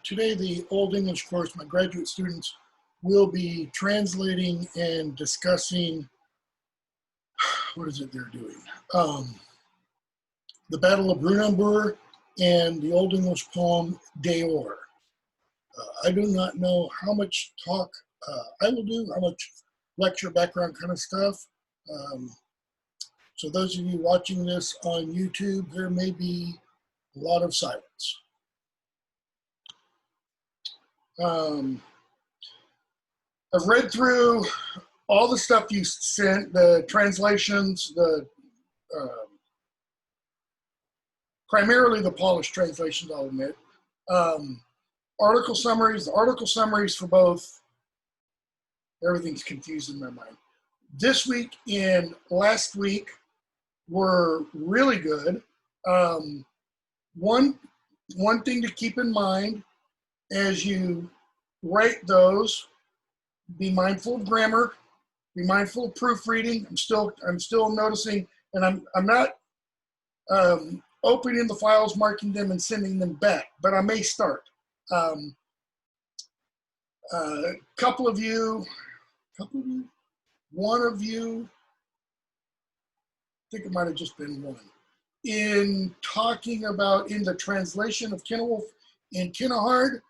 Today, the Old English course, my graduate students will be translating and discussing, what is it they're doing? The Battle of Brunanburh and the Old English poem Deor. I do not know how much talk I will do, how much lecture background kind of stuff. So those of you watching this on YouTube, there may be a lot of silence. I've read through all the stuff you sent, the translations, the primarily the polished translations, I'll admit. Article summaries, the article summaries for both, everything's confused in my mind. This week and last week were really good. One thing to keep in mind as you write those, be mindful of grammar, be mindful of proofreading. I'm still noticing, and I'm not opening the files, marking them, and sending them back, but I may start. Couple of you, one of you, I think it might have just been one, in talking about in the translation of Kenilworth and Kinahard,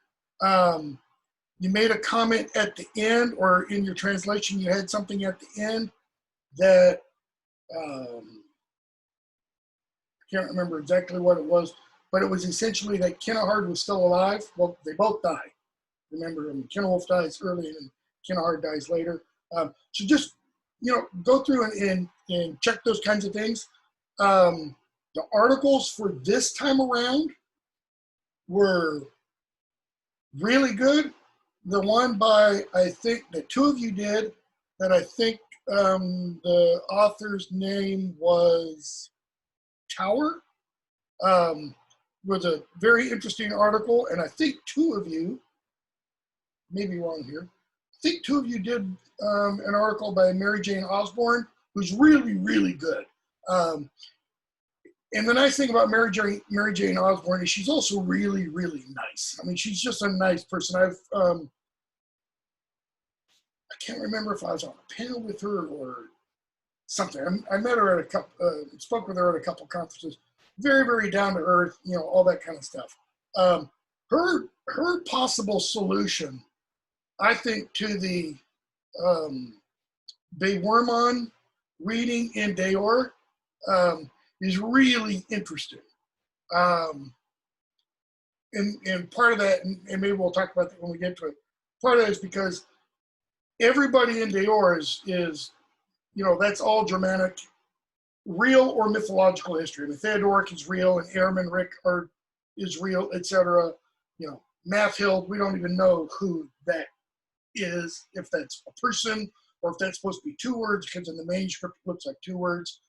you made a comment at the end, or in your translation you had something at the end that I can't remember exactly what it was, but it was essentially that Kinahard was still alive. Well, they both die. Remember, Kenilworth dies early and Kinahard dies later. So just, go through and check those kinds of things. The articles for this time around were really good. The one by, I think, the two of you did, that I think the author's name was Tower, was a very interesting article, and I think two of you, maybe wrong here, I think two of you did an article by Mary Jane Osborne, who's really, really good. And the nice thing about Mary Jane Osborne is she's also really, really nice. I mean, she's just a nice person. I can't remember if I was on a panel with her or something. I met her at spoke with her at a couple conferences. Very, very down to earth, all that kind of stuff. Her possible solution, I think, to the Bewerman reading in Deor is really interesting. And part of that, and maybe we'll talk about that when we get to it, part of that is because everybody in Deor is that's all Germanic, real or mythological history. I mean, Theodoric is real, and Ermenric is real, etc. Mathhild, we don't even know who that is, if that's a person or if that's supposed to be two words, because in the manuscript it looks like two words.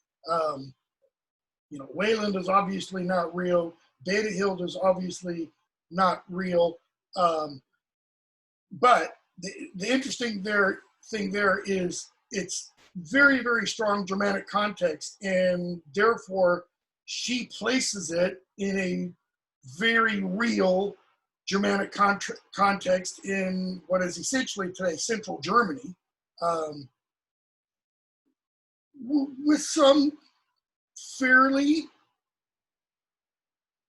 Weyland is obviously not real. Datahild is obviously not real. But the interesting thing there is it's very, very strong Germanic context, and therefore she places it in a very real Germanic context in what is essentially today central Germany, with some fairly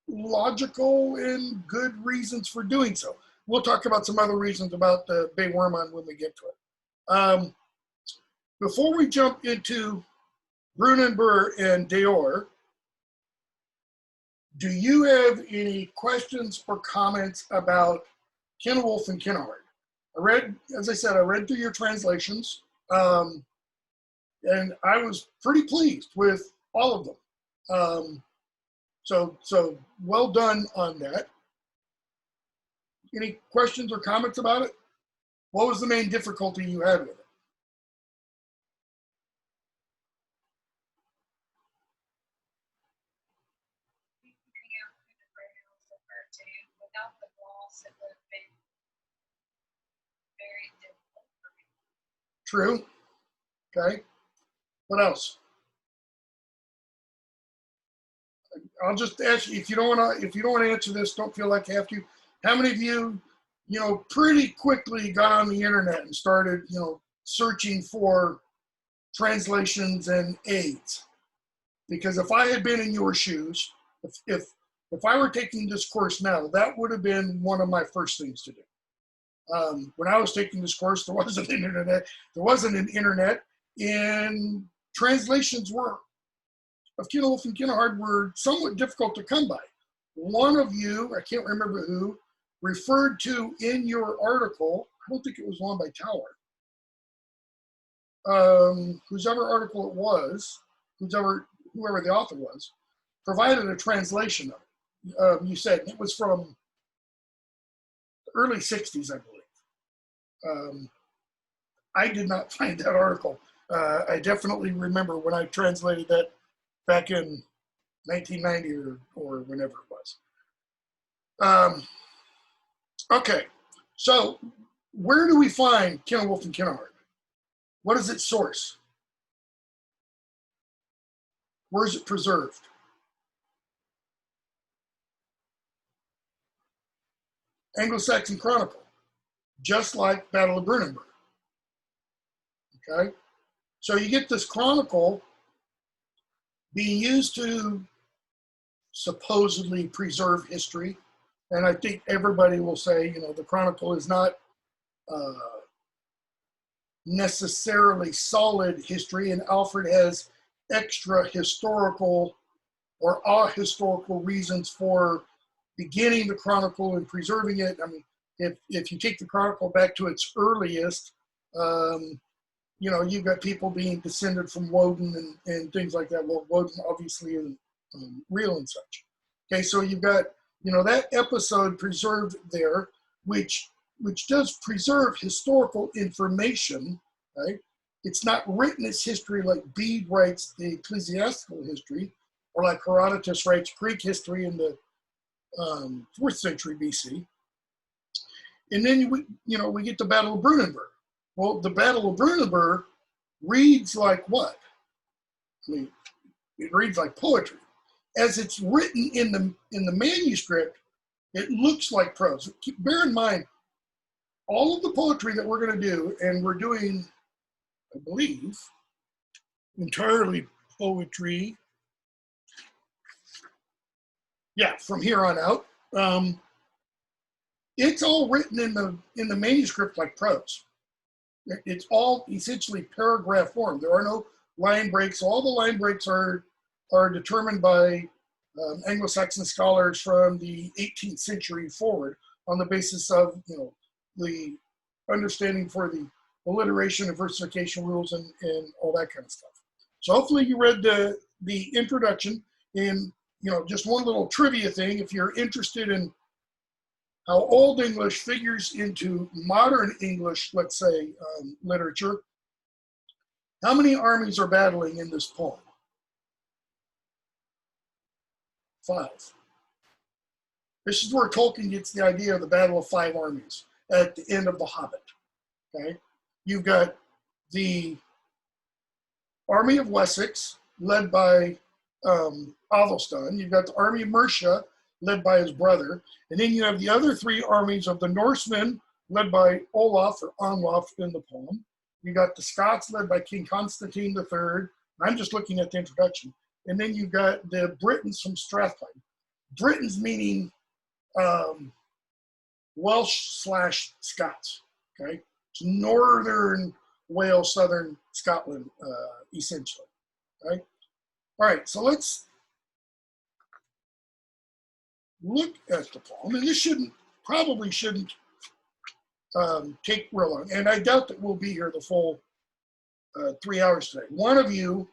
logical and good reasons for doing so. We'll talk about some other reasons about the Bewerman when we get to it. Before we jump into Brunanburh and Deor, do you have any questions or comments about Kenilworth and Kinahard? As I said, I read through your translations, and I was pretty pleased with all of them. So well done on that. Any questions or comments about it? What was the main difficulty you had with it? Without the gloss, it would have been very difficult for me. True. Okay. What else? I'll just ask you, if you don't want to answer this, don't feel like you have to. How many of you, pretty quickly got on the internet and started, searching for translations and aids? Because if I had been in your shoes, if I were taking this course now, that would have been one of my first things to do. When I was taking this course, there wasn't an internet. There wasn't an internet, and translations of Kinewolf and Kinehard were somewhat difficult to come by. One of you, I can't remember who, referred to in your article, I don't think it was one by Tower, whoever article it was, whoever the author was, provided a translation of it. You said it was from the early 60s, I believe. I did not find that article. I definitely remember when I translated that back in 1990 or whenever it was. Okay, so where do we find Kinewolf and Kinehard? What is its source? Where is it preserved? Anglo-Saxon Chronicle, just like Battle of Brunanburh. Okay, so you get this chronicle being used to supposedly preserve history, and I think everybody will say, the chronicle is not necessarily solid history, and Alfred has extra historical or ahistorical reasons for beginning the chronicle and preserving it. I mean, if you take the chronicle back to its earliest, you've got people being descended from Woden and things like that. Well, Woden obviously isn't real and such. Okay, so you've got, that episode preserved there, which does preserve historical information, right? It's not written as history like Bede writes the ecclesiastical history, or like Herodotus writes Greek history in the 4th century BC. And then we get the Battle of Brunanburh. Well, the Battle of Brunanburh reads like what? I mean, it reads like poetry. As it's written in the manuscript, it looks like prose. Bear in mind, all of the poetry that we're going to do, and we're doing, I believe, entirely poetry. Yeah, from here on out. It's all written in the manuscript like prose. It's all essentially paragraph form. There are no line breaks. All the line breaks are determined by Anglo-Saxon scholars from the 18th century forward on the basis of the understanding for the alliteration and versification rules and all that kind of stuff. So hopefully you read the introduction. And just one little trivia thing, if you're interested in how Old English figures into modern English, let's say, literature, how many armies are battling in this poem? 5. This is where Tolkien gets the idea of the Battle of 5 Armies at the end of The Hobbit. Okay, you've got the Army of Wessex, led by Athelstan. You've got the Army of Mercia, led by his brother. And then you have the other 3 armies of the Norsemen, led by Olaf or Onlaf in the poem. You got the Scots, led by King Constantine III. I'm just looking at the introduction. And then you've got the Britons from Strathclyde. Britons meaning Welsh/Scots. Okay, it's northern Wales, southern Scotland, essentially. Right. All right. So let's look at the poem, and this probably shouldn't take real long. And I doubt that we'll be here the full 3 hours today. One of you,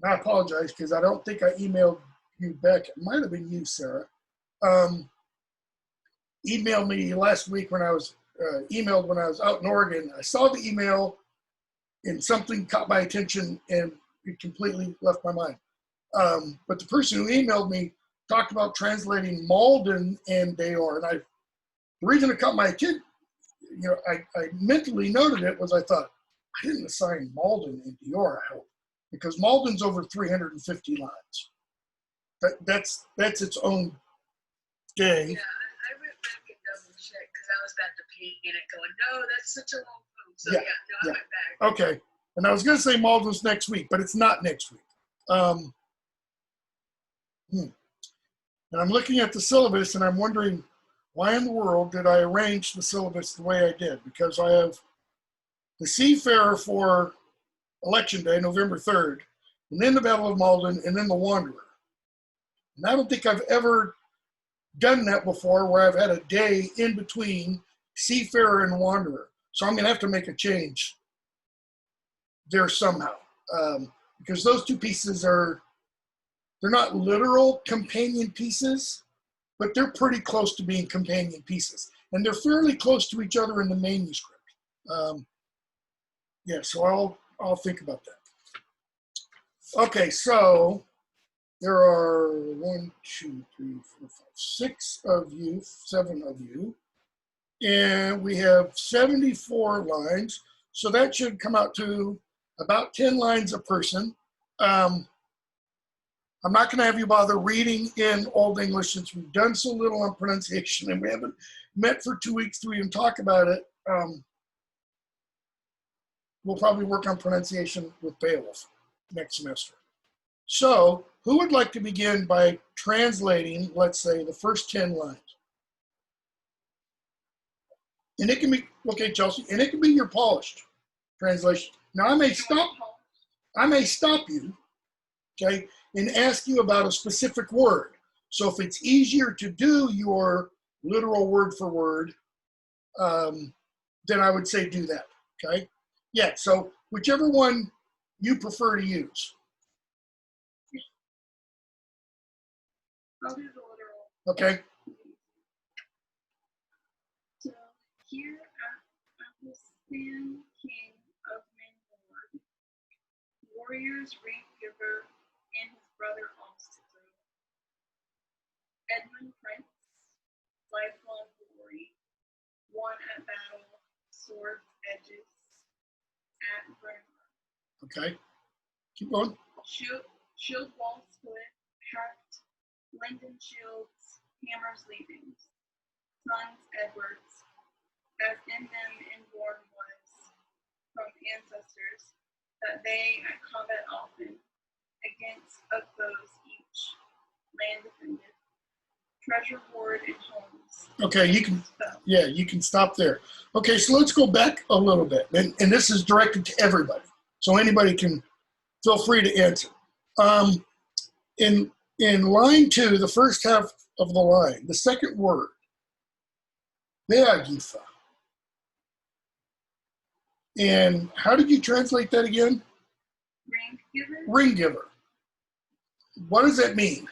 and I apologize because I don't think I emailed you back. It might have been you, Sarah. Emailed me last week when I was out in Oregon. I saw the email and something caught my attention and it completely left my mind. But the person who emailed me talked about translating Malden and Deor. And the reason it caught my attention, I mentally noted it was I thought, I didn't assign Malden and Deor, I hope, because Malden's over 350 lines. That's its own day. Yeah, I was about to pee and it going, no, that's such a long poem. So Yeah, yeah, no, yeah. I went back. Okay. And I was going to say Malden's next week, but it's not next week. And I'm looking at the syllabus and I'm wondering, why in the world did I arrange the syllabus the way I did? Because I have the Seafarer for Election Day, November 3rd, and then the Battle of Malden, and then the Wanderer. And I don't think I've ever done that before, where I've had a day in between Seafarer and Wanderer. So I'm going to have to make a change there somehow, because those two pieces they're not literal companion pieces, but they're pretty close to being companion pieces. And they're fairly close to each other in the manuscript. Yeah, so I'll think about that. Okay, so there are 1, 2, 3, 4, 5, 6 of you, 7 of you. And we have 74 lines. So that should come out to about 10 lines a person. I'm not going to have you bother reading in Old English since we've done so little on pronunciation and we haven't met for 2 weeks to even talk about it. We'll probably work on pronunciation with Beowulf next semester. So who would like to begin by translating, let's say, the first 10 lines? And it can be, okay, Chelsea, and it can be your polished translation. Now I may stop you, okay, and ask you about a specific word. So if it's easier to do your literal word for word, then I would say do that, okay? Yeah, so whichever one you prefer to use. I'll do the literal. Okay. So here Sin, king of Menlord, warriors Ring-giver and his brother Ostrogoth, Edmund Prince, lifelong glory, won at battle, sword edges, at Brunanburh. Okay. Keep going. Shield wall split, hacked, linden shields, hammers leavings, sons Edwards, as in them inborn was from ancestors, that they at combat often, against of foes each, land defended, treasure hoard and homes. Okay, you can stop there. Okay, so let's go back a little bit. And this is directed to everybody. So anybody can feel free to answer. In line 2, the first half of the line, the second word, Beagifa. And how did you translate that again? Ring-giver. Ring-giver. What does that mean?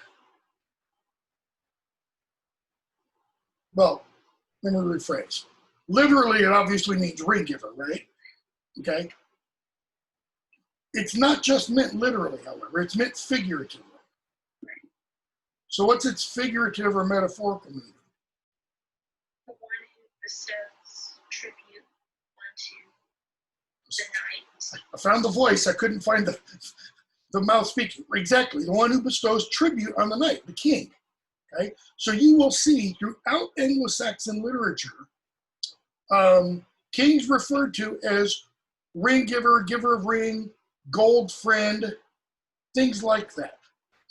Well, let me rephrase. Literally, it obviously means ring-giver, right? Okay. It's not just meant literally, however. It's meant figuratively. Right. So what's its figurative or metaphorical meaning? The one who bestows tribute onto the knight. I found the voice. I couldn't find the mouth speaking. Exactly. The one who bestows tribute on the knight, the king. Okay. So you will see throughout Anglo-Saxon literature, kings referred to as ring giver, giver of ring, gold friend, things like that.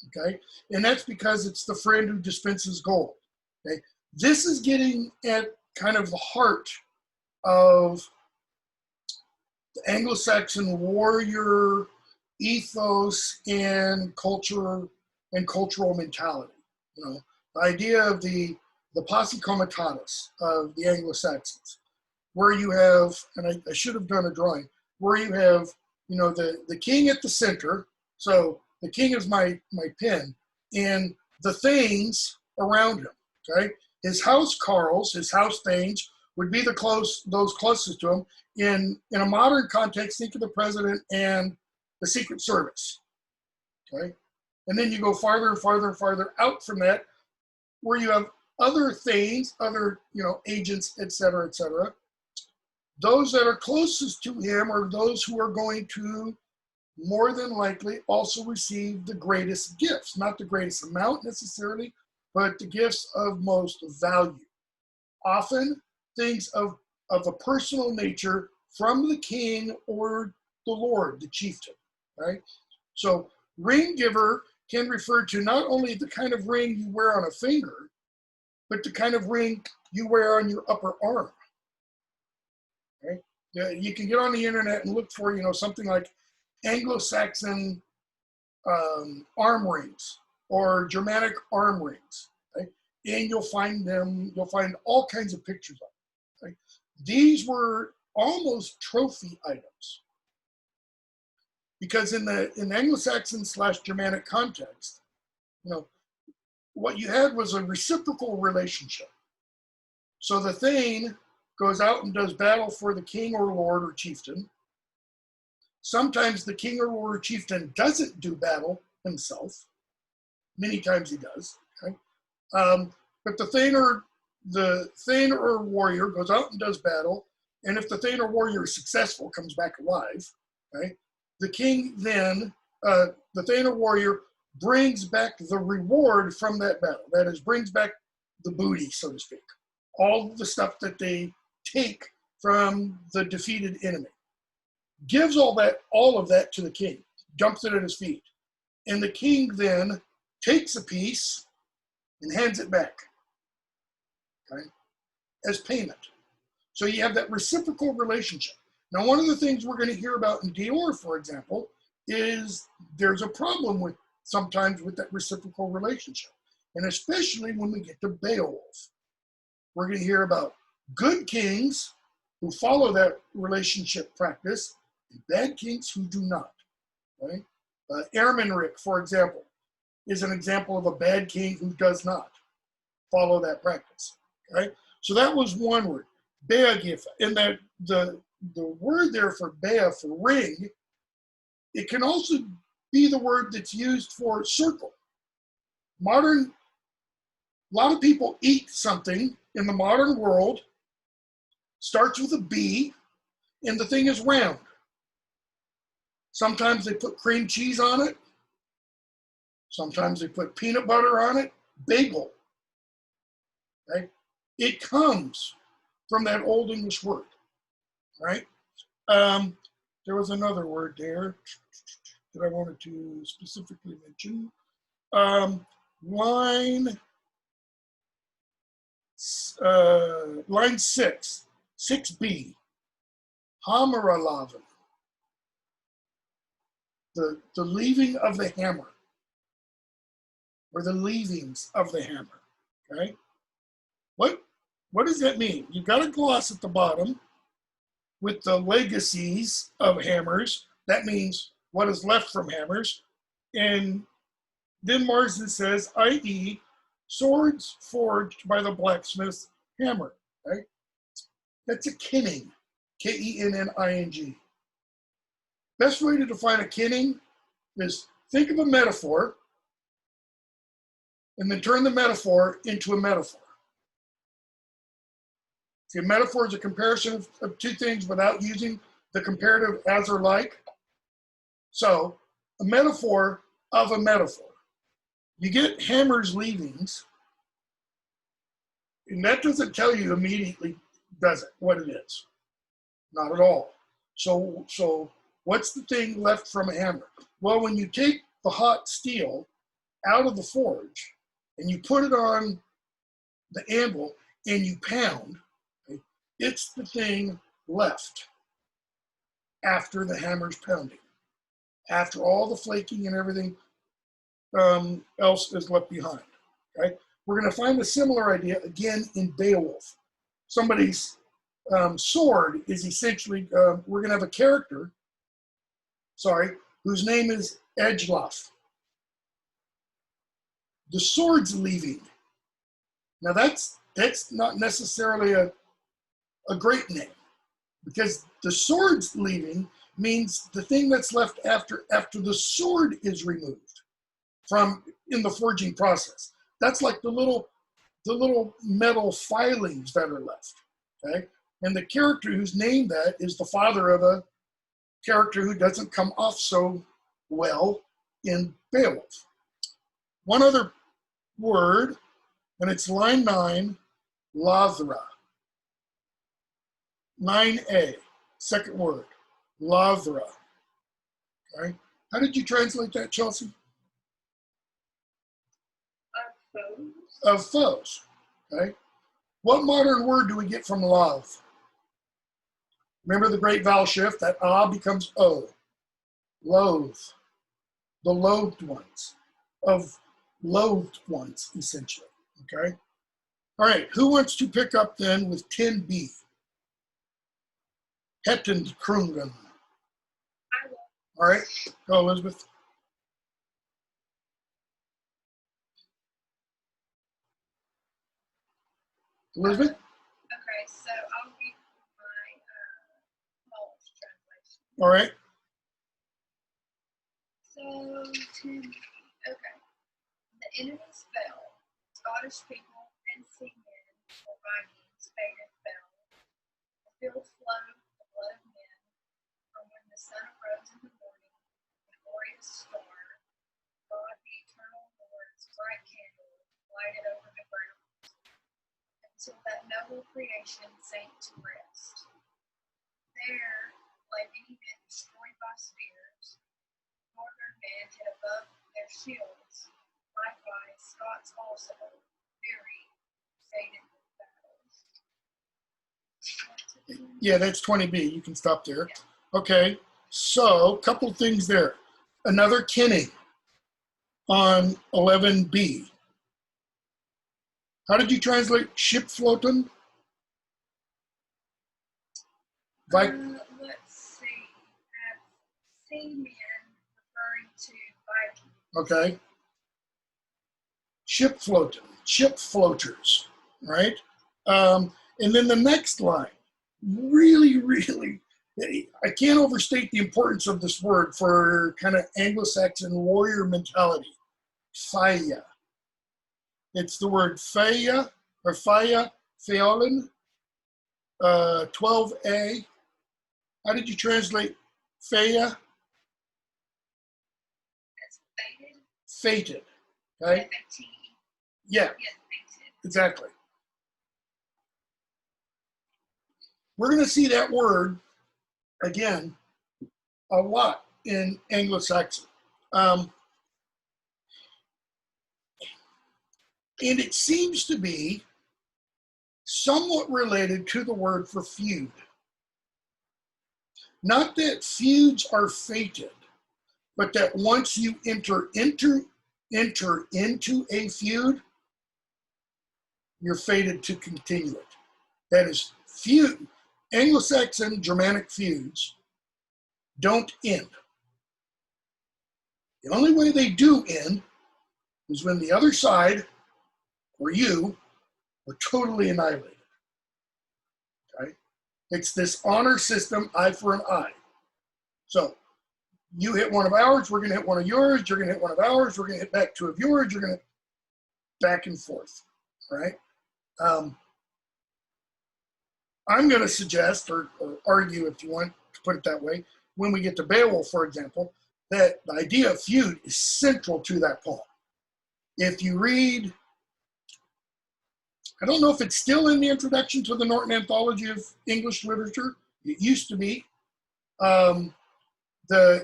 Okay. And that's because it's the friend who dispenses gold. Okay. This is getting at kind of the heart of the Anglo-Saxon warrior ethos and culture and cultural mentality. You know, the idea of the posse comitatus of the Anglo-Saxons, where you have, and I should have done a drawing, where you have, you know, the king at the center. So the king is my pen, and the thanes around him. Okay, his house carls, his house thanes would be those closest to him. In a modern context, think of the president and the Secret Service. Okay, and then you go farther and farther and farther out from that, where you have other thanes, other, you know, agents, et cetera, et cetera. Those that are closest to him are those who are going to more than likely also receive the greatest gifts, not the greatest amount necessarily, but the gifts of most value. Often things of a personal nature from the king or the lord, the chieftain, right? So ring giver can refer to not only the kind of ring you wear on a finger, but the kind of ring you wear on your upper arm, right? You can get on the internet and look for, something like Anglo-Saxon arm rings or Germanic arm rings, right? And you'll find all kinds of pictures of them, right? These were almost trophy items because in the Anglo-Saxon / Germanic context, what you had was a reciprocal relationship. So the Thane goes out and does battle for the king or lord or chieftain. Sometimes the king or lord or chieftain doesn't do battle himself. Many times he does. Okay? But the Thane or warrior goes out and does battle, and if the Thane or warrior is successful, comes back alive, right? The king then, the Thane or warrior brings back the reward from that battle. That is, brings back the booty, so to speak. All the stuff that they take from the defeated enemy. Gives all of that to the king, dumps it at his feet. And the king then takes a piece and hands it back, okay, as payment. So you have that reciprocal relationship. Now, one of the things we're going to hear about in Deor, for example, is there's a problem sometimes with that reciprocal relationship. And especially when we get to Beowulf. We're going to hear about good kings who follow that relationship practice and bad kings who do not, right? Ermenric, for example, is an example of a bad king who does not follow that practice, right? So that was one word, Beagif. And that the word there for Bea, for ring, it can also be the word that's used for circle. A lot of people eat something in the modern world, starts with a B, and the thing is round. Sometimes they put cream cheese on it. Sometimes they put peanut butter on it. Bagel, right? It comes from that Old English word, right? There was another word there that I wanted to specifically mention. Line 6, 6b, Hameralaven, the leaving of the hammer, or the leavings of the hammer, okay? What does that mean? You've got a gloss at the bottom with the legacies of hammers. That means what is left from hammers. And then Marsden says, i.e., swords forged by the blacksmith's hammer, right? That's a kinning, Kenning. Best way to define a kinning is think of a metaphor and then turn the metaphor into a metaphor. See, a metaphor is a comparison of two things without using the comparative as or like. So a metaphor of a metaphor. You get hammer's leavings, and that doesn't tell you immediately, does it, what it is? Not at all. So what's the thing left from a hammer? Well, when you take the hot steel out of the forge and you put it on the anvil and you pound, okay, it's the thing left after the hammer's pounding, after all the flaking and everything else is left behind, okay? We're going to find a similar idea again in Beowulf. Somebody's sword is essentially, we're going to have a character, whose name is Edgeloff. The sword's leaving. Now that's not necessarily a great name, because the sword's leaving means the thing that's left after the sword is removed from in the forging process. That's like the little metal filings that are left, okay? And the character who's named that is the father of a character who doesn't come off so well in Beowulf. One other word, and it's line 9, Lathra. 9a, second word, lavra. Okay. How did you translate that, Chelsea? Foes. Of foes. Okay. What modern word do we get from love? Remember the great vowel shift? That ah becomes o. Loathe. The loathed ones. Of loathed ones, essentially. Okay. All right. Who wants to pick up then with 10b? Hettenkrungen. I will. All right. Go, Elizabeth. Elizabeth? Okay, so I'll read my Polish translation. All right. So, okay. The enemies fell. Scottish people and seamen or Vikings faded fell. The field flowed the blood of men. From when the sun arose in the morning, the glorious star, God the eternal Lord's bright candle, lighted over the ground, until that noble creation sank to rest. There lay many men destroyed by spears. Northern men hit above their shields. Likewise, Scots also, weary, faded with battles. Yeah, that's 20b. You can stop there. Okay. So, a couple things there. Another kenning on 11b. How did you translate shipfloten? Let's see. Seamen referring to Vikings. Okay. Shipfloten, ship floaters, right? And then the next line, really, I can't overstate the importance of this word for kind of Anglo-Saxon warrior mentality. Faya. It's the word faya or faya, feolin, 12a. How did you translate faya? As faded. Fated. Okay? F-A-T-E. Yeah, Yes, fated. exactly. We're going to see that word again a lot in Anglo-Saxon. And it seems to be somewhat related to the word for feud. Not that feuds are fated, but that once you enter into a feud, you're fated to continue it. That is, feud. Anglo-Saxon Germanic feuds don't end. The only way they do end is when the other side, or you, are totally annihilated. Okay? It's this honor system, eye for an eye. So you hit one of ours, we're going to hit one of yours, you're going to hit one of ours, we're going to hit back two of yours, you're going to back and forth, right? I'm going to suggest, or argue if you want to put it that way, when we get to Beowulf, for example, that the idea of feud is central to that poem. If you read, I don't know if it's still in the introduction to the Norton Anthology of English Literature. It used to be. The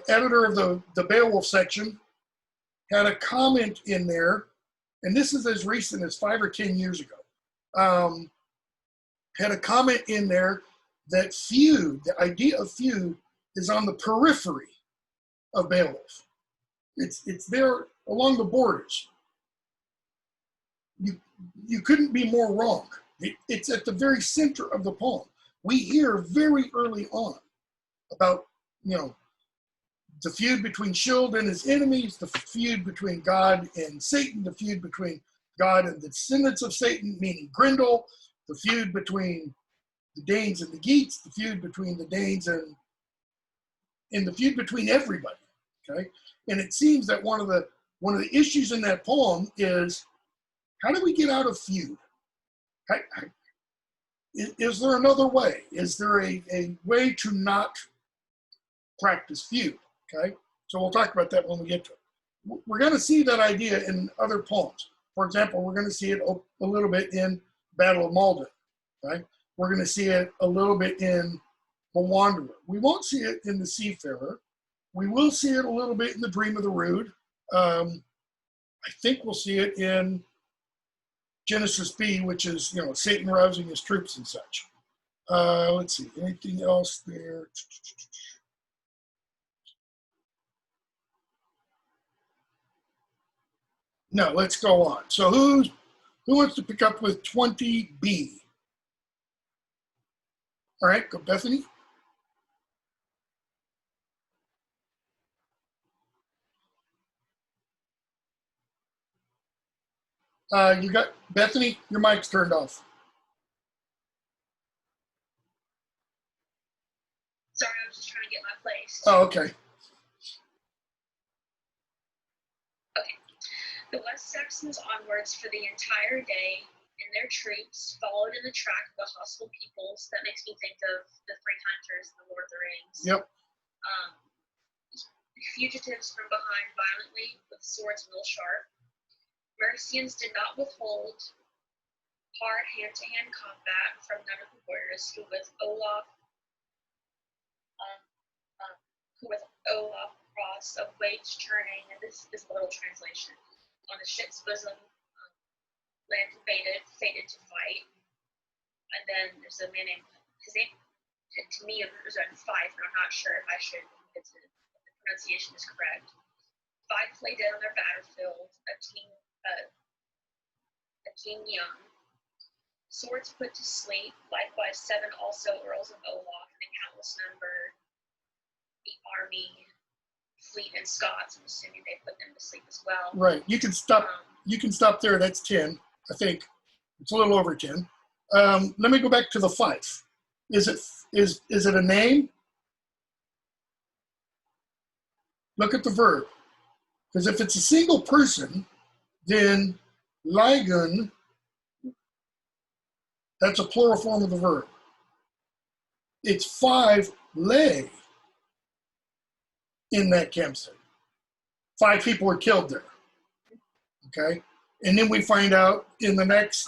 editor of the Beowulf section had a comment in there, and this is as recent as 5 or 10 years ago, had a comment in there that feud, the idea of feud, is on the periphery of Beowulf. It's there along the borders. You couldn't be more wrong. It's at the very center of the poem. We hear very early on about, the feud between Scyld and his enemies, the feud between God and Satan, the feud between God and the descendants of Satan, meaning Grendel, the feud between the Danes and the Geats, the feud between the Danes and the feud between everybody. Okay, and it seems that one of the issues in that poem is, how do we get out of feud? Is there another way? Is there a way to not practice feud? Okay, so we'll talk about that when we get to it. We're going to see that idea in other poems. For example, we're going to see it a little bit in Battle of Maldon. Okay, We're going to see it a little bit in the Wanderer. We won't see it in the Seafarer. We will see it a little bit in the Dream of the Rood. I think we'll see it in Genesis B, which is, Satan rousing his troops and such. Let's see, anything else there? No, let's go on. So who wants to pick up with 20B? All right, go Bethany. You got Bethany, your mic's turned off. Sorry, I was just trying to get my place. Oh, okay. Okay. The West Saxons onwards for the entire day, and their troops followed in the track of the hostile peoples. That makes me think of the three hunters in the Lord of the Rings. Yep. Fugitives from behind violently with swords mill sharp. Mercians did not withhold hard hand-to-hand combat from none of the warriors who with Olaf cross of wage churning, and this is a little translation, on the ship's bosom, land fated to fight. And then there's a man named, his name, to me, there's a Fife, and I'm not sure if if the pronunciation is correct. Five lay dead on their battlefield, a king young. Swords put to sleep, likewise 7 also earls of Olaf, and a countless number, the army, fleet, and Scots. I'm assuming they put them to sleep as well. Right. You can stop. You can stop there. That's 10. I think it's a little over 10. Let me go back to the Fife. Is it a name? Look at the verb. Because if it's a single person, then Ligon, that's a plural form of the verb. It's 5 lay in that campsite. 5 people were killed there. Okay? And then we find out in the next,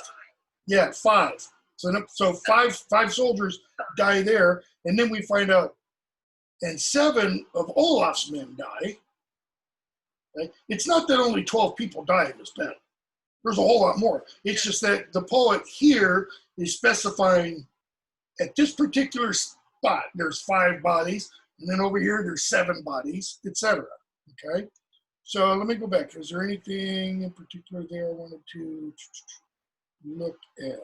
5. So five soldiers die there, and then we find out, and 7 of Olaf's men die. Okay? It's not that only 12 people die in this battle. There's a whole lot more. It's just that the poet here is specifying at this particular spot, there's 5 bodies, and then over here there's 7 bodies, etc. Okay? So let me go back. Is there anything in particular there I wanted to look at?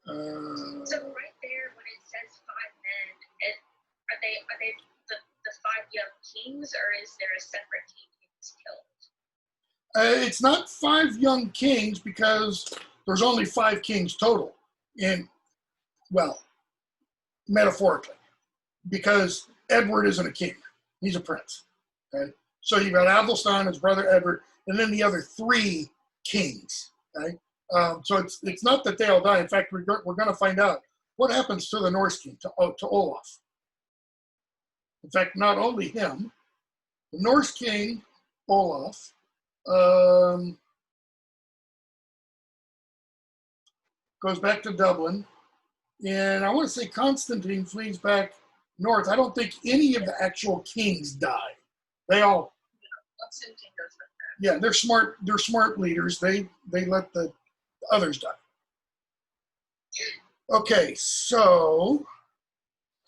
So right there, when it says 5 men, are they the 5 young kings, or is there a separate king who's killed? It's not 5 young kings because there's only 5 kings total, and well, metaphorically, because Edward isn't a king; he's a prince. Okay, so you've got Athelstan, his brother Edward, and then the other 3 kings. Okay. So it's not that they all die. In fact, we're going to find out what happens to the Norse king, to Olaf. In fact, not only him, the Norse king, Olaf, goes back to Dublin. And I want to say Constantine flees back north. I don't think any of the actual kings die. They all, they're smart. They're smart leaders. They let the others die. Okay, so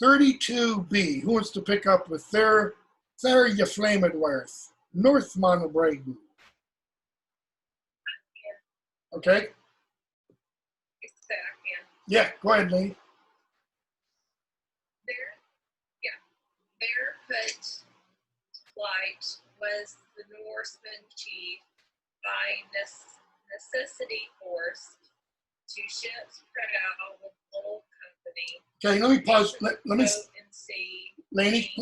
32B. Who wants to pick up with their Flamedworth, Northman Bregu? Okay. Yeah, go ahead, Lee. Barefoot flight was the Norseman chief by necessity forced to ships spread out with little company. Okay, let me pause. Let me see. Laney,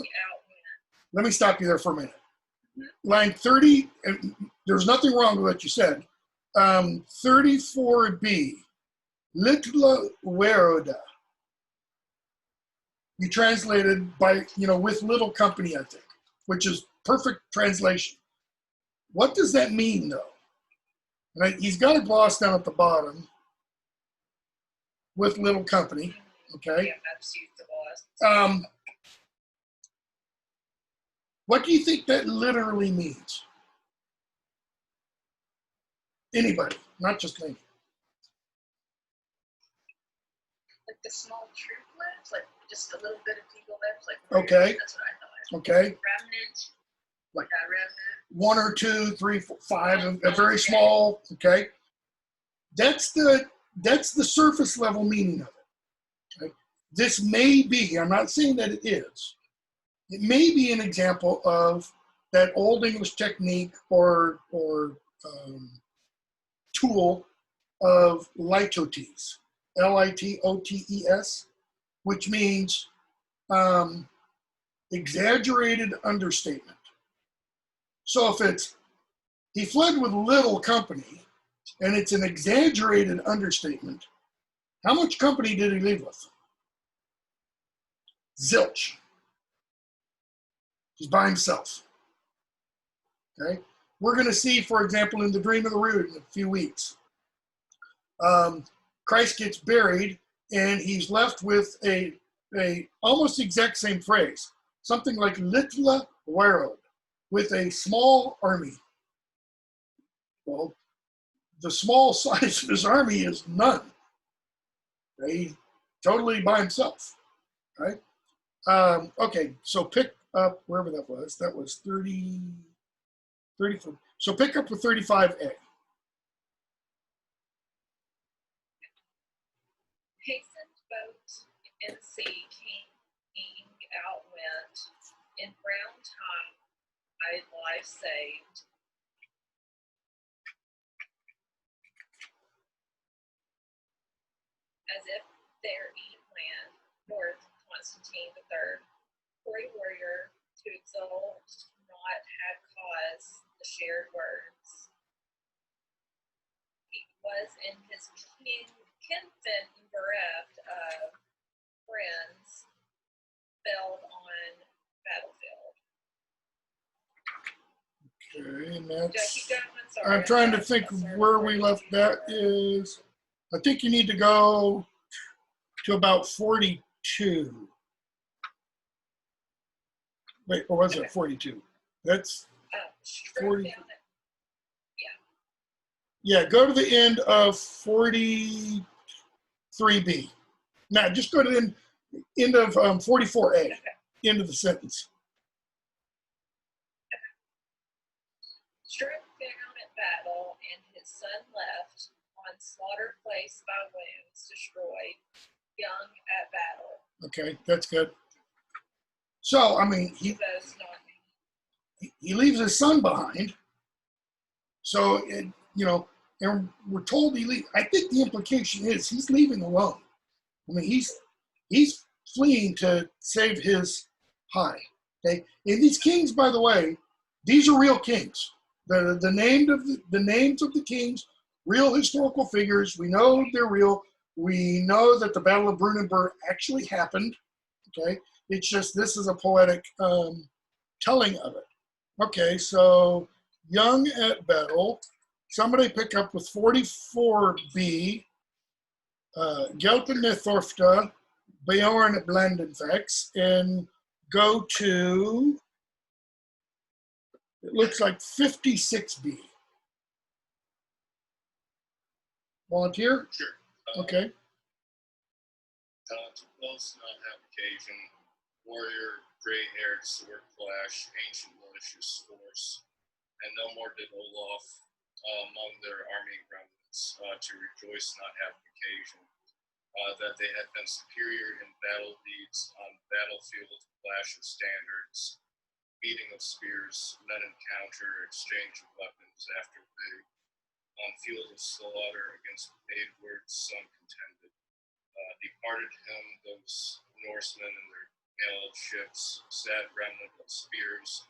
let me stop you there for a minute. Mm-hmm. Line 30, there's nothing wrong with what you said. 34B, Little Weroda. You translated by, with little company, I think, which is perfect translation. What does that mean, though? Right? He's got a gloss down at the bottom with little company. Okay. Yeah, that's used the gloss. What do you think that literally means? Anybody, not just me. Like the small troop lips, like just a little bit of eagle lips, like Okay. That's what I thought. Okay. Remnant. Like remnant. 1 or 2, 3, 4, 5, a very small. Okay. That's the surface level meaning of it. Okay? This may be, I'm not saying that it is, it may be an example of that Old English technique or tool of litotes, Litotes, which means exaggerated understatement. So if it's, he fled with little company, and it's an exaggerated understatement, how much company did he leave with? Zilch. He's by himself. Okay? We're going to see, for example, in the Dream of the Rood in a few weeks, Christ gets buried, and he's left with a almost exact same phrase, something like little world, with a small army. Well, the small size of his army is none. He's totally by himself. Right? Okay, so pick up wherever that was. That was 34. So pick up with 35A. Hastened boat in sea, king outwent. In brown tide, life saved. As if their Eden land, North Constantine III, hoary warrior to exalt, not had cause the shared words. He was in his kinsman bereft of friends, felled on battlefield. Okay, and that's, Sorry, I'm trying to think where we left that is, I think you need to go to about 42. Wait, or was it 42? That's 40. Yeah, go to the end of 43B. Now, just go to the end of 44A, end of the sentence. Struck down at battle, and his son left, on slaughter place by wounds destroyed, young at battle. Okay, that's good. So, I mean, he leaves his son behind. So, and we're told he leaves. I think the implication is he's leaving alone. I mean, he's fleeing to save his hide. Okay, and these kings, by the way, these are real kings. The names of the kings, real historical figures. We know they're real. We know that the Battle of Brunanburh actually happened. Okay, it's just this is a poetic telling of it. Okay, so young at battle. Somebody pick up with 44B. Gelten Thorfta, Bjorn Blandenfax, and go to, it looks like 56B. Volunteer? Sure. Okay. To boast not have occasion, warrior, gray-haired, sword flash, ancient malicious force, and no more did Olaf among their army remnants to rejoice not have occasion, that they had been superior in battle deeds on battlefield, clash of standards, meeting of spears, men encounter, exchange of weapons after they, on field of slaughter against Eadward's son contended. Departed him those Norsemen and their mailed ships, sad remnant of spears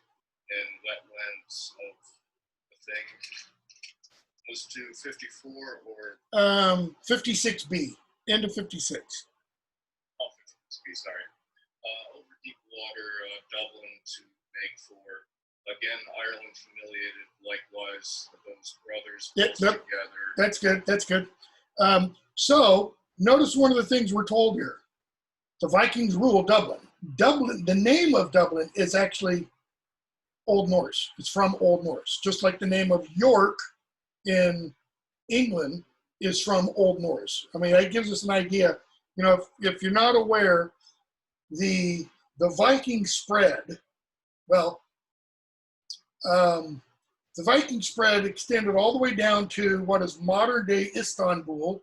and wetlands of the thing. Was to 54 or 56B, end of 56. Oh, 56B, sorry. Over deep water, Dublin to make for Again, Ireland humiliated likewise those brothers Yep, close yep. together. That's good. That's good. So notice one of the things we're told here. The Vikings rule Dublin. Dublin, the name of Dublin is actually Old Norse. It's from Old Norse, just like the name of York in England is from Old Norse. I mean, that gives us an idea. You know, if you're not aware, the Viking spread, well, the Viking spread extended all the way down to what is modern day Istanbul.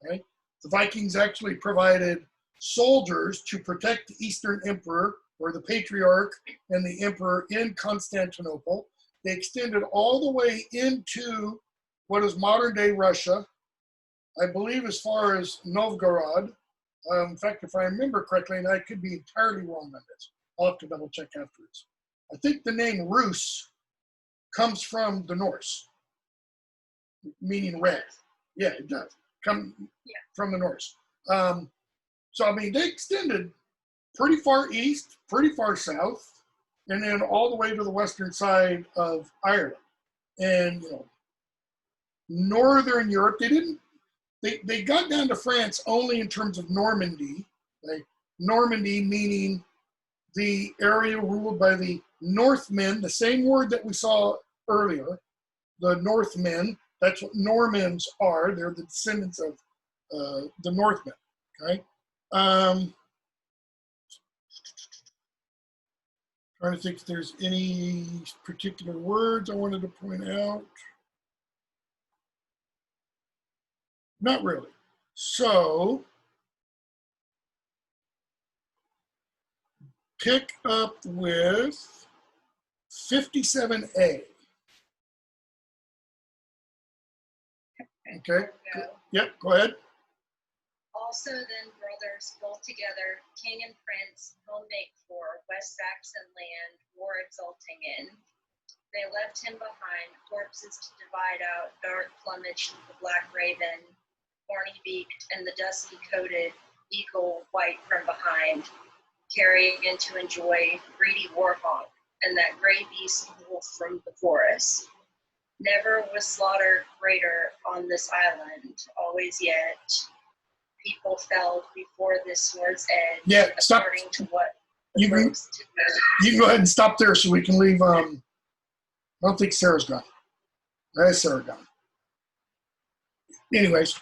Right? The Vikings actually provided soldiers to protect the Eastern Emperor or the Patriarch and the Emperor in Constantinople. They extended all the way into what is modern day Russia, I believe as far as Novgorod. In fact, if I remember correctly, and I could be entirely wrong on this, I'll have to double check afterwards. I think the name Rus comes from the Norse, meaning red. Yeah, it does. Come from the Norse. So, I mean, they extended pretty far east, pretty far south, and then all the way to the western side of Ireland. And, you know, Northern Europe, they got down to France only in terms of Normandy. Like Normandy meaning the area ruled by the Northmen, the same word that we saw earlier, the Northmen. That's what Normans are. They're the descendants of the Northmen, okay? Trying to think if there's any particular words I wanted to point out. Not really. So, pick up with 57A. Okay. Yep, go ahead. Also then brothers both together, king and prince, home make for West Saxon land, war exulting in. They left him behind, corpses to divide out, dark plumaged the black raven, horny beaked, and the dusky coated eagle white from behind, carrying in to enjoy greedy warhawk, and that gray beast wolf from the forest. Never was slaughter greater on this island, always yet. People fell before this sword's edge. Yeah, stop. According to what You can go ahead and stop there so we can leave. I don't think Sarah's gone. There's Sarah gone. Anyways,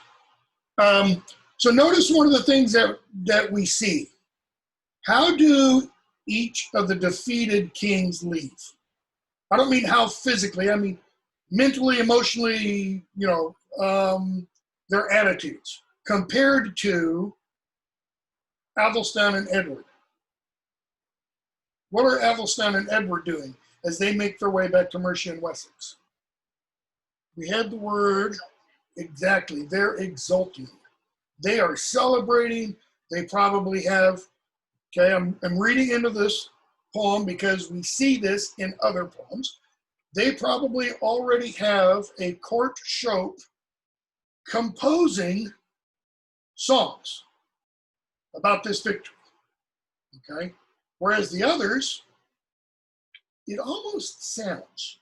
so notice one of the things that we see. How do each of the defeated kings leave? I don't mean how physically. I mean mentally, emotionally. You know, their attitudes. Compared to Athelstan and Edward. What are Athelstan and Edward doing as they make their way back to Mercia and Wessex? We had the word, exactly, they're exulting. They are celebrating. They probably have, okay, I'm reading into this poem because we see this in other poems. They probably already have a court shope composing songs about this victory, okay? Whereas the others, it almost sounds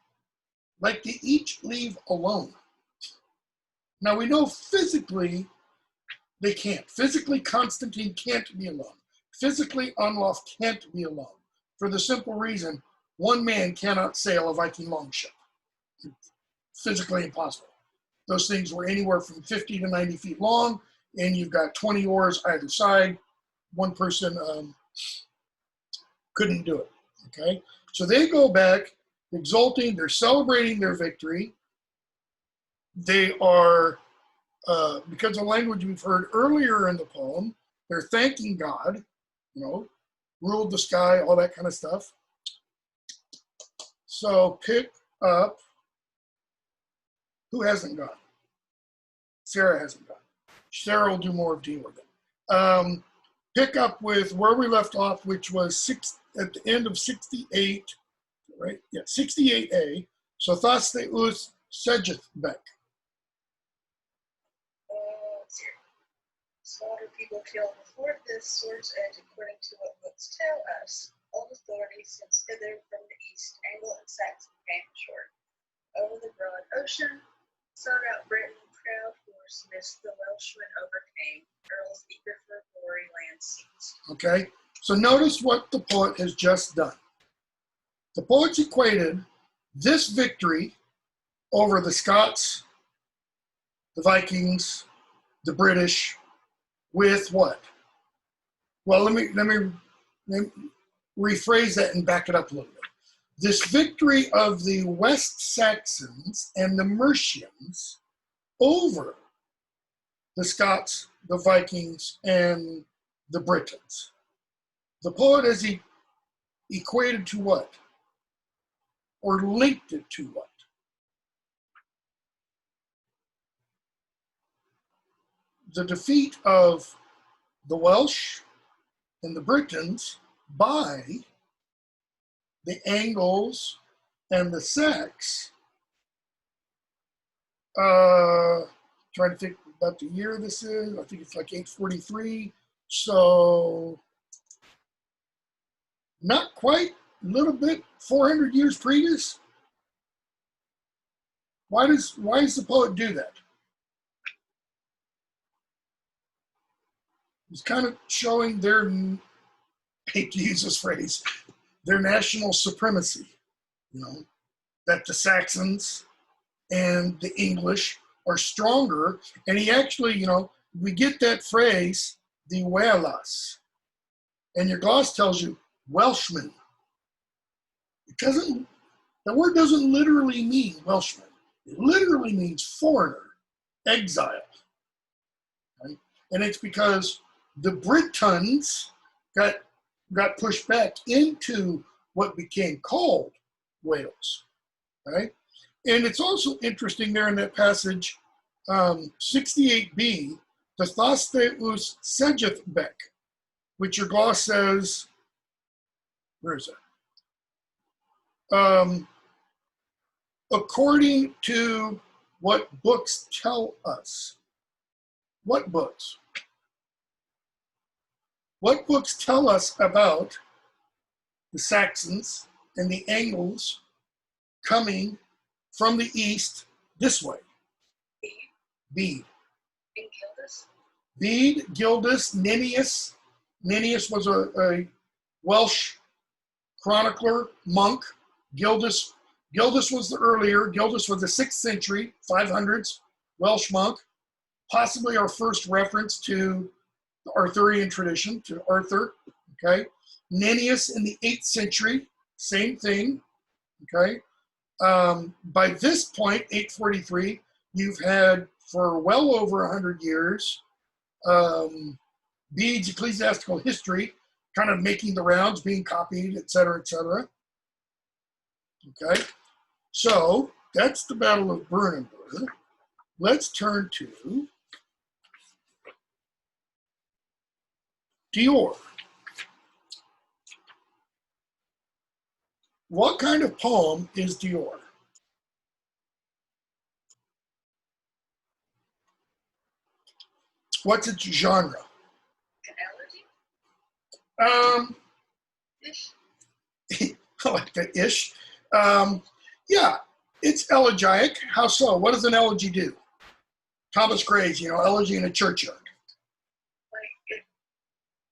like they each leave alone. Now we know physically they can't. Physically, Constantine can't be alone. Physically, Anlaf can't be alone. For the simple reason, one man cannot sail a Viking longship. Physically impossible. Those things were anywhere from 50 to 90 feet long, and you've got 20 oars either side. One person couldn't do it, okay? So they go back exulting, they're celebrating their victory. They are, because of language we've heard earlier in the poem, they're thanking God, you know, ruled the sky, all that kind of stuff. So pick up, who hasn't gone? Sarah hasn't gone. Sarah will do more of Deor then. Pick up with where we left off, which was at the end of 68, right? Yeah, 68a. So thus they us sedgeth back. Slaughter people killed before this sword's edge, according to what books tell us. old authority since hither from the east, Anglo and Saxon came ashore. Over the broad ocean, sought out Britain, proud horse, missed the Welshmen overcame, earls eager for glory, land seized. Okay, so notice what the poet has just done. The poet's equated this victory over the Scots, the Vikings, the British, with what? Well, let me rephrase that and back it up a little bit. This victory of the West Saxons and the Mercians over the Scots, the Vikings, and the Britons. The poet has equated to what? Or linked it to what? The defeat of the Welsh and the Britons by the Angles and the Sacs. Trying to think about the year this is. I think it's like 843. So not quite, a little bit, 400 years previous. Why does the poet do that? He's kind of showing their, I hate to use this phrase, their national supremacy, that the Saxons and the English are stronger. And he actually, we get that phrase, the Welas. And your gloss tells you Welshman. The word doesn't literally mean Welshman. It literally means foreigner, exile. Right? And it's because the Britons got pushed back into what became called Wales, right? And it's also interesting there in that passage, 68b, the Thastheus Sejethbek, which your gloss says, where is it? According to what books tell us. What books? What books tell us about the Saxons and the Angles coming from the east this way? Bede. Bede, Gildas, Nennius. Nennius was a Welsh chronicler, monk. Gildas was the earlier. Gildas was the 6th century, 500s, Welsh monk. Possibly our first reference to the Arthurian tradition, to Arthur, okay? Nennius in the 8th century, same thing, okay? By this point, 843, you've had, for well over 100 years, Bede's ecclesiastical history kind of making the rounds, being copied, et cetera, et cetera. Okay, so that's the Battle of Brunanburh. Let's turn to Deor. What kind of poem is Deor? What's its genre? Ish. I like that ish. Yeah, it's elegiac. How so? What does an elegy do? Thomas Gray's, Elegy in a Churchyard.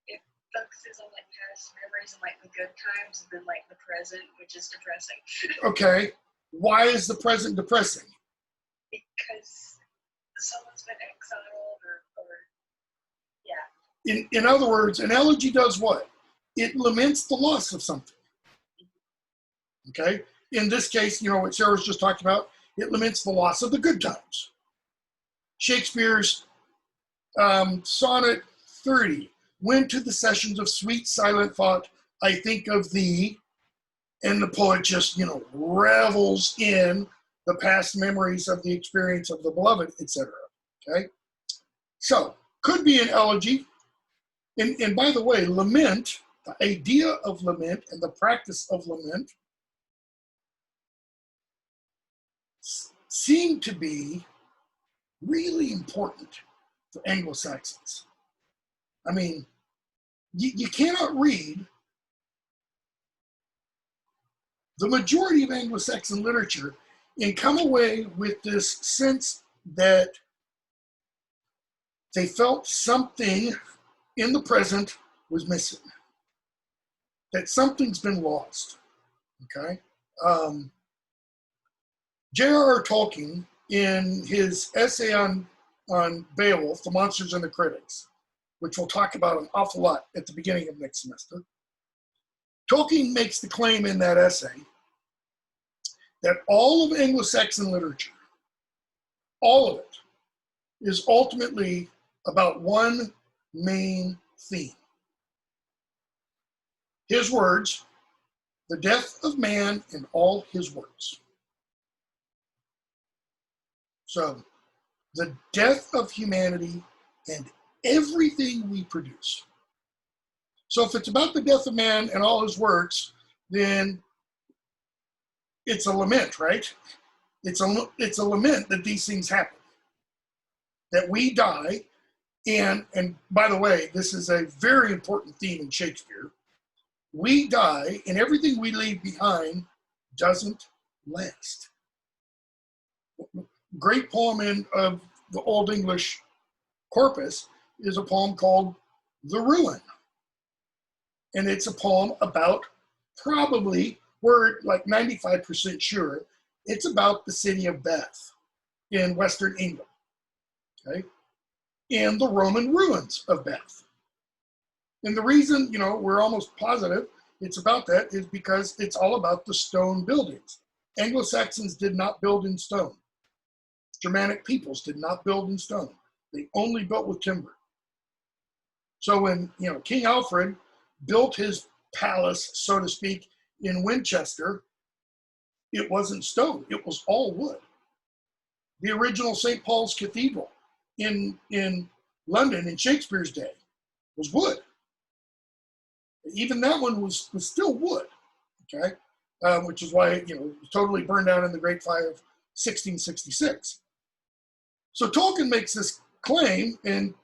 It focuses on past memories and the good times, and then the present, which is depressing. Okay, why is the present depressing? Because someone's been exiled, or yeah. In other words, an elegy does what? It laments the loss of something. Okay, in this case, what Sarah was just talking about, it laments the loss of the good times. Shakespeare's Sonnet 30, when to the sessions of sweet silent thought I think of thee, and the poet just, revels in the past memories of the experience of the beloved, etc. Okay, so could be an elegy. And by the way, lament, the idea of lament and the practice of lament seem to be really important for Anglo-Saxons. I mean, you cannot read the majority of Anglo-Saxon literature and come away with this sense that they felt something in the present was missing, that something's been lost, okay? J.R.R. Tolkien, in his essay on Beowulf, The Monsters and the Critics, which we'll talk about an awful lot at the beginning of next semester, Tolkien makes the claim in that essay that all of Anglo-Saxon literature, all of it, is ultimately about one main theme. His words, the death of man and all his works. So, the death of humanity and everything we produce. So if it's about the death of man and all his works, then it's a lament, right? It's a lament that these things happen, that we die. And by the way, this is a very important theme in Shakespeare. We die, and everything we leave behind doesn't last. Great poem of the Old English corpus is a poem called The Ruin. And it's a poem about, probably, we're like 95% sure, it's about the city of Bath in Western England, okay? And the Roman ruins of Bath. And the reason, we're almost positive it's about that is because it's all about the stone buildings. Anglo-Saxons did not build in stone. Germanic peoples did not build in stone. They only built with timber. So when, King Alfred built his palace, so to speak, in Winchester, it wasn't stone, it was all wood. The original St. Paul's Cathedral in London in Shakespeare's day was wood. Even that one was still wood, okay? Which is why, it was totally burned down in the Great Fire of 1666. So Tolkien makes this claim, and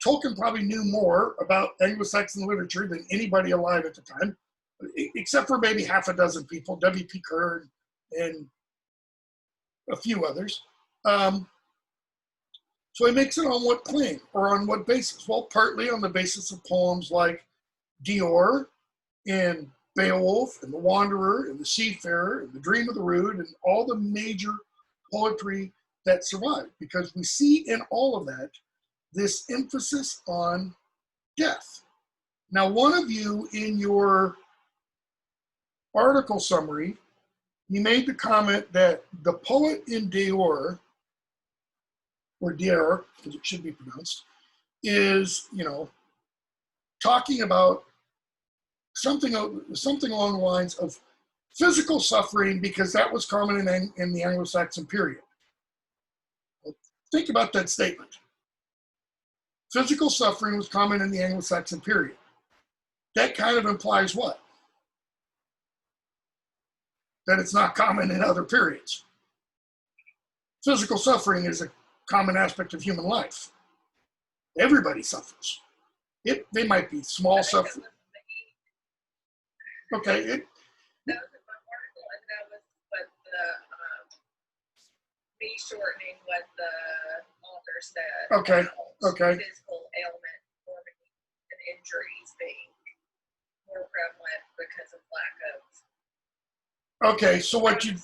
Tolkien probably knew more about Anglo-Saxon literature than anybody alive at the time, except for maybe half a dozen people, W.P. Kerr and a few others. So he makes it on what claim, or on what basis? Well, partly on the basis of poems like Deor and Beowulf and The Wanderer and The Seafarer and The Dream of the Rood and all the major poetry that survived, because we see in all of that this emphasis on death. Now, one of you in your article summary, you made the comment that the poet in Deor, or Deor, as it should be pronounced, is, talking about something along the lines of physical suffering, because that was common in the Anglo-Saxon period. Think about that statement. Physical suffering was common in the Anglo-Saxon period. That kind of implies what? That it's not common in other periods. Physical suffering is a common aspect of human life. Everybody suffers. They might be small suffering. Okay. That was in my article, and that was what me shortening what the author said. Okay. About Okay. physical ailment, deformity, and injuries being more prevalent because of lack of. Okay. So what you?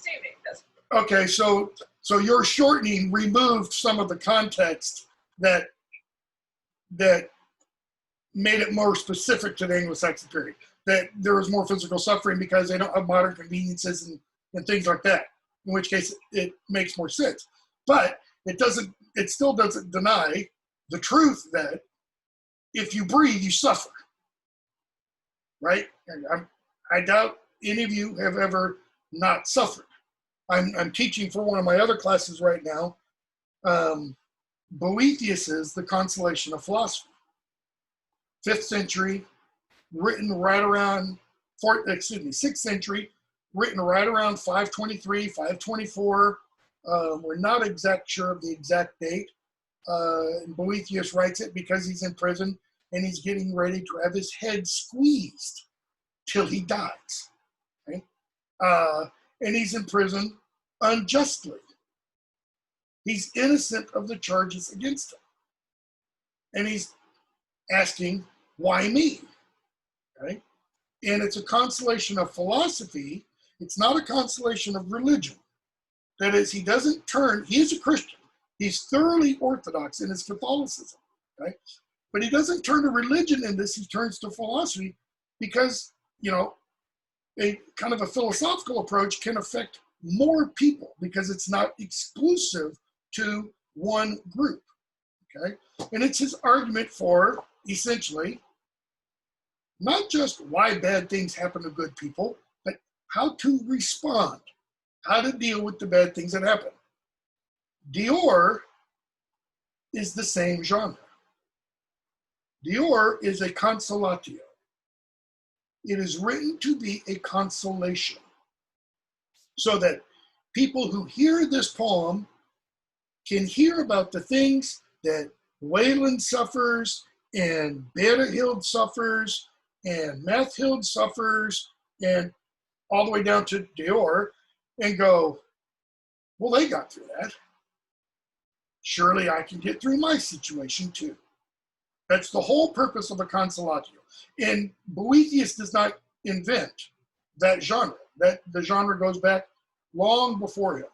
Okay. So your shortening removed some of the context that made it more specific to the Anglo-Saxon period. That there was more physical suffering because they don't have modern conveniences and things like that. In which case, it makes more sense. But it still doesn't deny the truth that if you breathe, you suffer. Right? And I doubt any of you have ever not suffered. I'm teaching for one of my other classes right now, Boethius's The Consolation of Philosophy. 5th century, written right around, 6th century, written right around 523, 524. We're not sure of the exact date. Boethius writes it because he's in prison and he's getting ready to have his head squeezed till he dies. Okay? and he's in prison unjustly. He's innocent of the charges against him. And he's asking, why me? Okay? And it's a consolation of philosophy. It's not a consolation of religion. That is, he doesn't turn, he is a Christian. He's thoroughly orthodox in his Catholicism. Okay? But he doesn't turn to religion in this, he turns to philosophy because, you know, a kind of a philosophical approach can affect more people because it's not exclusive to one group. Okay? And it's his argument for, essentially, not just why bad things happen to good people, but how to respond, how to deal with the bad things that happen. Deor is the same genre. Deor is a consolatio. It is written to be a consolation so that people who hear this poem can hear about the things that Weyland suffers and Berhild suffers and Mathild suffers and all the way down to Deor and go, well, they got through that. Surely I can get through my situation too. That's the whole purpose of a consolatio. And Boethius does not invent that genre. That the genre goes back long before him.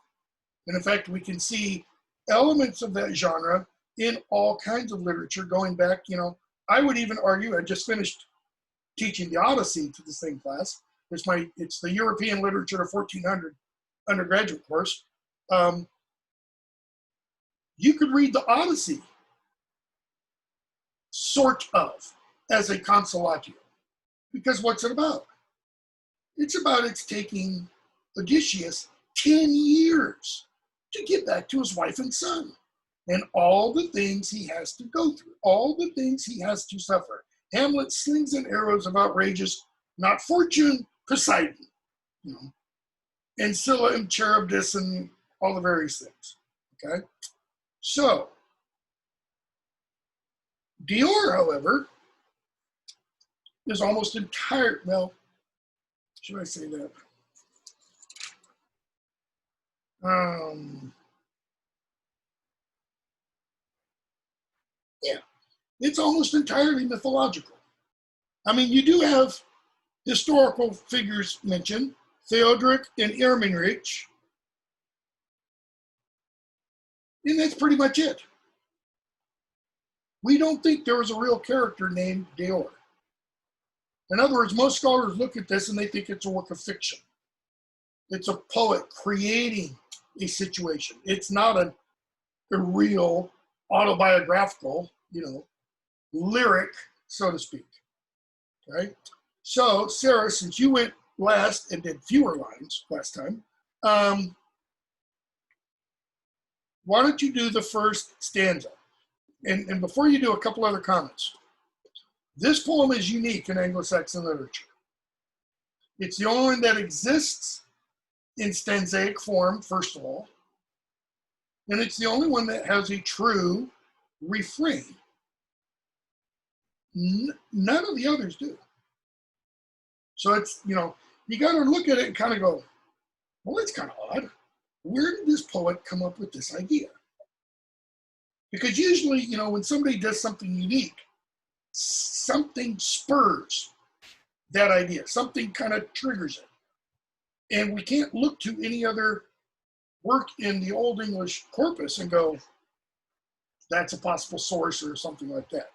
And in fact, we can see elements of that genre in all kinds of literature going back, you know, I would even argue, I just finished teaching the Odyssey to the same class. It's the European Literature of 1400 undergraduate course. You could read the Odyssey sort of as a consolatio. Because what's it about? It's taking Odysseus 10 years to get back to his wife and son. And all the things he has to go through, all the things he has to suffer. Hamlet slings and arrows of outrageous, not fortune, Poseidon. You know, and Scylla and Charybdis and all the various things. Okay? So, Deor, however, is almost entire, well, should I say that? Yeah, it's almost entirely mythological. I mean, you do have historical figures mentioned, Theodore and Ermenrich, and that's pretty much it. We don't think there was a real character named Deor. In other words, most scholars look at this and they think it's a work of fiction. It's a poet creating a situation. It's not a real autobiographical, you know, lyric, so to speak. Okay? So, Sarah, since you went last and did fewer lines last time, why don't you do the first stanza? And before you do, a couple other comments. This poem is unique in Anglo-Saxon literature. It's the only one that exists in stanzaic form, first of all. And it's the only one that has a true refrain. None of the others do. So it's, you know, you got to look at it and kind of go, well, it's kind of odd. Where did this poet come up with this idea? Because usually, you know, when somebody does something unique, something spurs that idea. Something kind of triggers it. And we can't look to any other work in the Old English corpus and go, that's a possible source or something like that.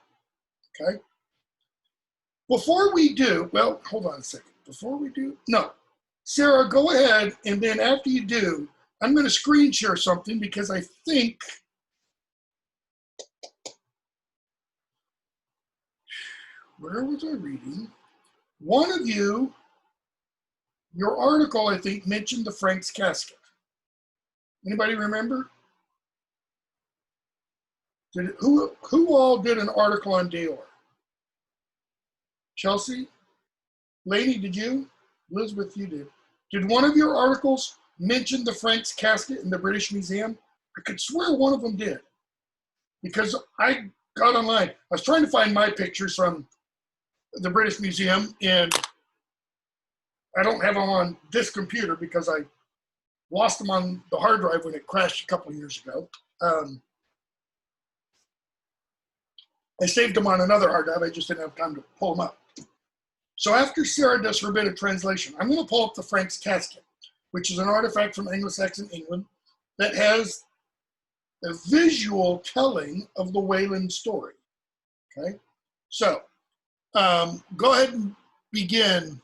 Okay? Before we do, well, hold on a second. Before we do, no. Sarah, go ahead, and then after you do, I'm going to screen share something because I think where was I reading? One of you, your article, I think, mentioned the Frank's Casket. Anybody remember? Who all did an article on Deor? Chelsea? Lady, did you? Elizabeth, you did. Did one of your articles mention the Frank's Casket in the British Museum? I could swear one of them did. Because I got online. I was trying to find my pictures from the British Museum, and I don't have them on this computer because I lost them on the hard drive when it crashed a couple of years ago. I saved them on another hard drive. I just didn't have time to pull them up. So after Sarah does her bit of translation, I'm going to pull up the Frank's Casket, which is an artifact from Anglo-Saxon England that has a visual telling of the Weyland story. Okay, so go ahead and begin,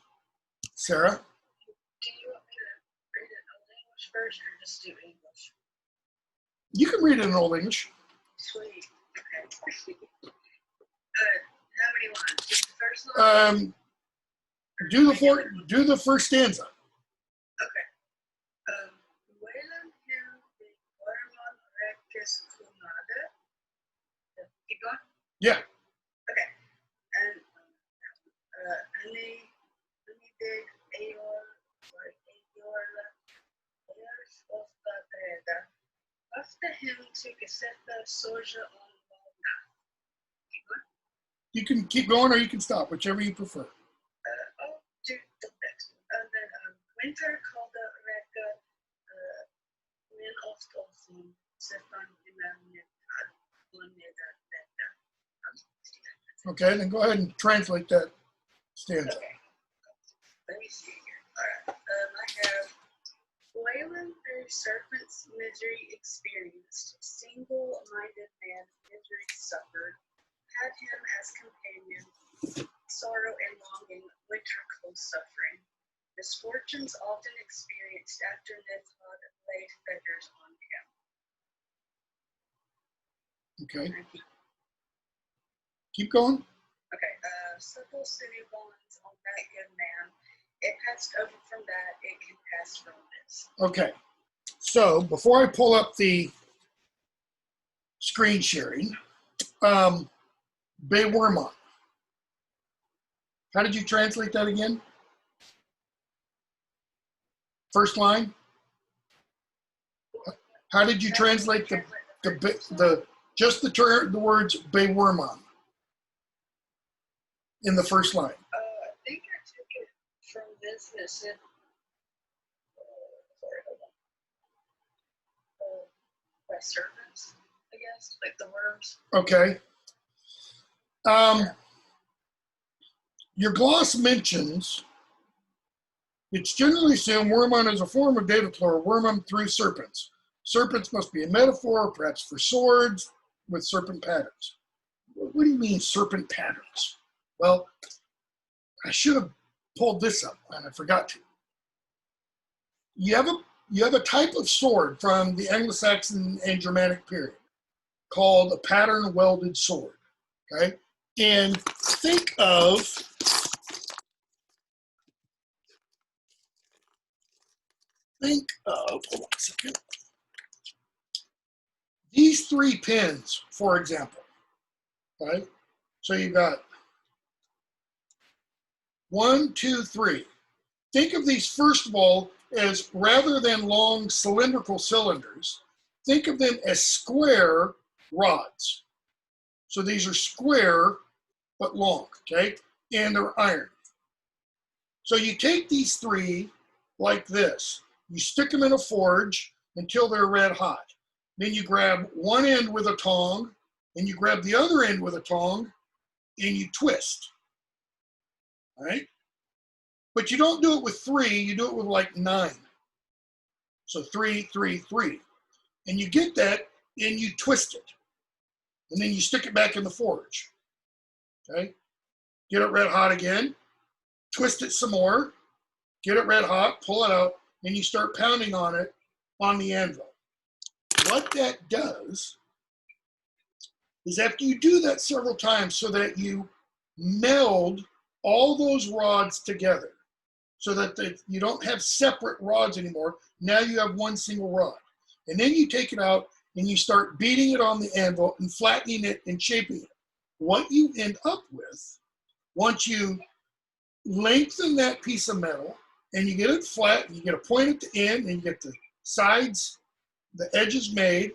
Sarah. Do you want me to read it in Old English first or just do English? You can read it in Old English. Sweet. Okay. How many lines? Just the first line? Do the first stanza. Okay. Weyland the Orman Rekes Kunade. Keep going? Yeah. Okay. And Annie did Eor Ostrogoths after him to Caseta Soja on Walna. Keep going? You can keep going or you can stop, whichever you prefer. I'll do the next one. And then Winter called the Reka Min Ostolson Stefan Okay, then go ahead and translate that stanza. Okay. Let me see here. All right. I have Weyland through serpent's misery experienced, single-minded man misery suffered, had him as companion, sorrow and longing, winter close suffering. Misfortunes often experienced after Nithod laid fetters on him. Okay. Keep going. Okay. Supple city bonds on that good man. It passed over from that, it can pass from this. Okay. So before I pull up the screen sharing, Bewermont. How did you translate that again? First line? How did you translate the words Bewermont in the first line? I think I took it from this and it said, sorry, hold on. By serpents, I guess, like the worms. Okay. Your gloss mentions it's generally assumed wormon is a form of datatlore, wormon through serpents. Serpents must be a metaphor, perhaps for swords with serpent patterns. What do you mean serpent patterns? Well, I should have pulled this up and I forgot to. You have a type of sword from the Anglo-Saxon and Germanic period called a pattern welded sword. Okay, and think of hold on a second. These 3 pins, for example. Right? So you've got 1, 2, 3. Think of these, first of all, as rather than long cylindrical cylinders, think of them as square rods. So these are square but long, okay? And they're iron. So you take these 3 like this. You stick them in a forge until they're red hot. Then you grab one end with a tong, and you grab the other end with a tong, and you twist. All right? But you don't do it with 3, you do it with like 9. So 3, 3, 3. And you get that, and you twist it. And then you stick it back in the forge. Okay? Get it red hot again, twist it some more, get it red hot, pull it out, and you start pounding on it on the anvil. What that does is after you do that several times so that you meld all those rods together so that you don't have separate rods anymore. Now you have one single rod. And then you take it out and you start beating it on the anvil and flattening it and shaping it. What you end up with, once you lengthen that piece of metal and you get it flat, and you get a point at the end and you get the sides, the edges made,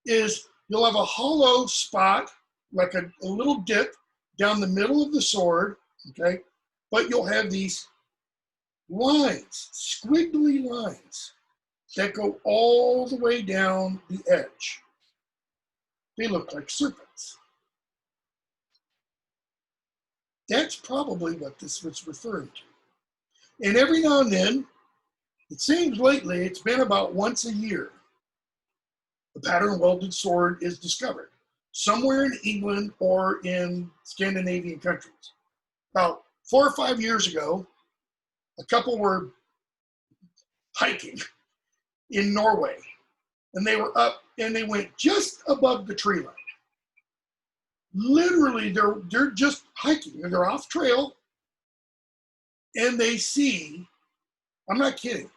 is you'll have a hollow spot, like a little dip down the middle of the sword, okay? But you'll have these lines, squiggly lines that go all the way down the edge. They look like serpents. That's probably what this was referring to. And every now and then, it seems lately, it's been about once a year, the pattern welded sword is discovered somewhere in England or in Scandinavian countries. About 4 or 5 years ago, a couple were hiking in Norway, and they were up and they went just above the tree line. Literally, they're just hiking, and they're off trail, and they see, I'm not kidding,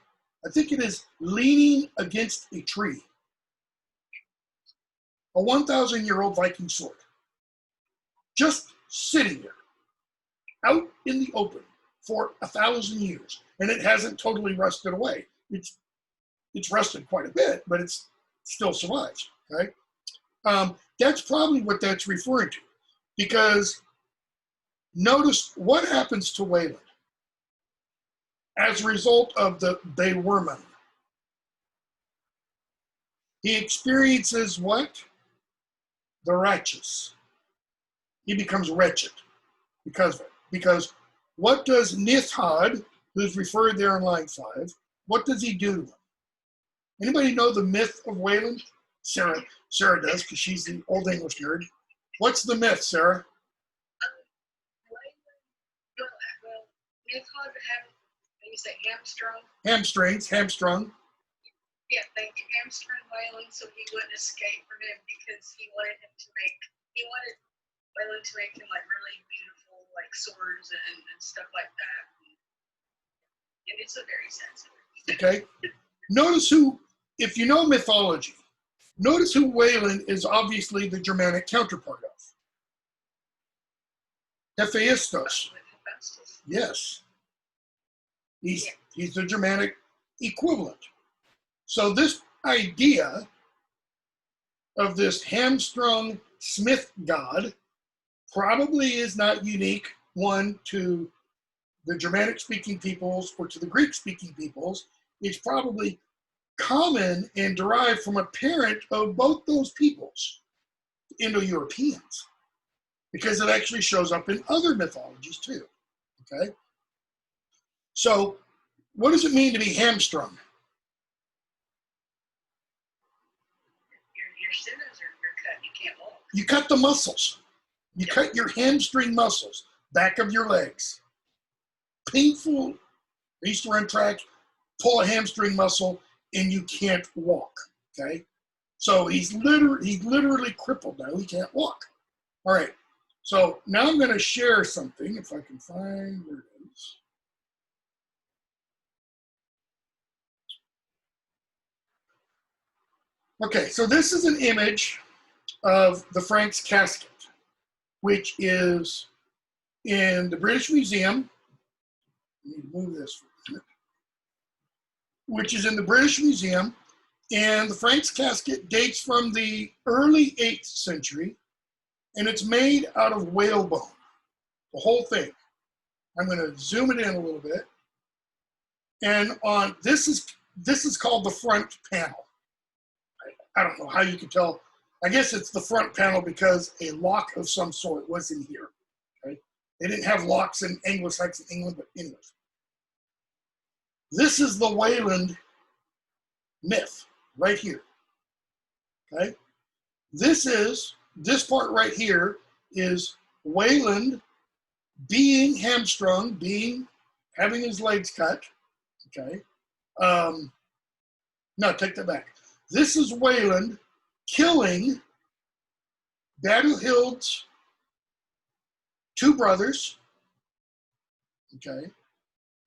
I think it is leaning against a tree, a 1,000-year-old Viking sword, just sitting there, out in the open for 1,000 years, and it hasn't totally rusted away. It's rusted quite a bit, but it's still survives. Okay, that's probably what that's referring to, because notice what happens to Weyland as a result of the Beorman. He experiences what? The righteous. He becomes wretched because of it. Because what does Nithhad, who's referred there in line 5, what does he do to him? Anybody know the myth of Weyland? Sarah does, because she's the old English nerd. What's the myth, Sarah? Nithhad had, you say hamstrung? Hamstrung. Yeah, they hamstrung Weyland so he wouldn't escape from him, because he wanted Weyland to make him like really beautiful like swords and stuff like that. And it's a very sensitive. Okay. Notice who, if you know mythology, notice who Weyland is obviously the Germanic counterpart of. Hephaestus. Yes. He's the Germanic equivalent. So this idea of this hamstrung smith god probably is not unique, one, to the Germanic-speaking peoples or to the Greek-speaking peoples. It's probably common and derived from a parent of both those peoples, Indo-Europeans, because it actually shows up in other mythologies too, okay? So what does it mean to be hamstrung? Your shoulders are cut, you can't walk. You cut the muscles. You cut your hamstring muscles, back of your legs. Painful. I used to run track, pull a hamstring muscle, and you can't walk, okay? So he's literally crippled now. He can't walk. All right. So now I'm going to share something, if I can find where it is. Okay, so this is an image of the Franks casket, which is in the British Museum. Let me move this for a minute. Which is in the British Museum, and the Franks casket dates from the early 8th century, and it's made out of whalebone, the whole thing. I'm going to zoom it in a little bit, and on this is called the front panel. I don't know how you can tell. I guess it's the front panel because a lock of some sort was in here. Okay? They didn't have locks in Anglo-Saxon England, but English. This is the Weyland myth right here. Okay? This part right here is Weyland being hamstrung, having his legs cut. Okay? No, take that back. This is Weyland killing Badahild's 2 brothers. Okay?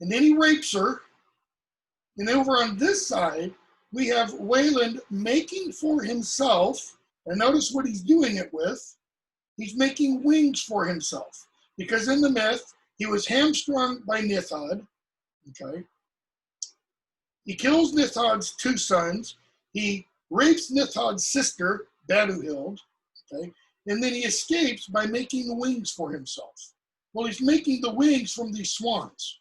And then he rapes her. And over on this side, we have Weyland making for himself, and notice what he's doing it with. He's making wings for himself. Because in the myth, he was hamstrung by Nithhad. Okay? He kills Nithhad's 2 sons. He rapes Nithhad's sister, Baduhild. Okay? And then he escapes by making wings for himself. Well, he's making the wings from these swans.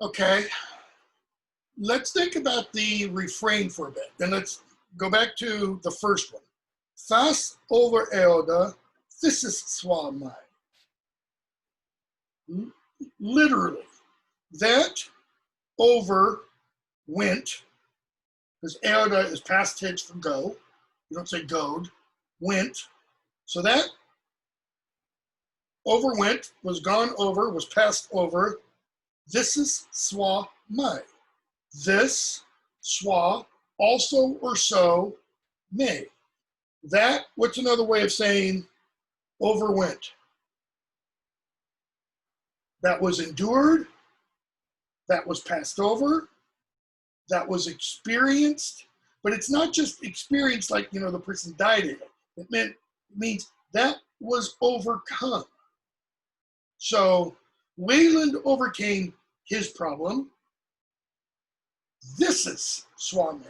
Okay, let's think about the refrain for a bit. And let's go back to the first one. Fast over Eoda, this is Swamai. Literally, that over went, because Eoda is past tense for go. You don't say goed, went. So that overwent, was gone over, was passed over. This is swa mai. This, swa, also or so, may. That, what's another way of saying overwent? That was endured, that was passed over, that was experienced, but it's not just experienced like, the person died in it. It means that was overcome. So Weyland overcame his problem. This is Swame.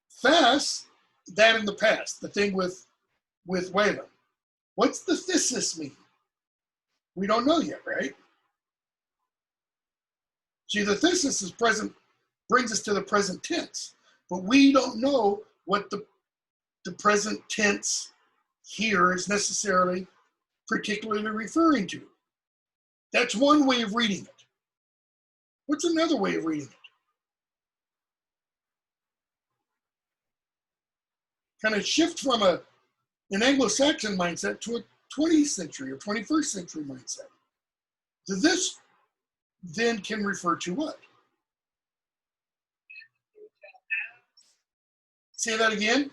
Fast, that in the past, the thing with Weyland. What's the thesis mean? We don't know yet, right? See, the thesis is present, brings us to the present tense, but we don't know what the present tense here is necessarily particularly referring to. That's one way of reading it. What's another way of reading it? Kind of shift from an Anglo-Saxon mindset to a 20th century or 21st century mindset. So this then can refer to what? Say that again.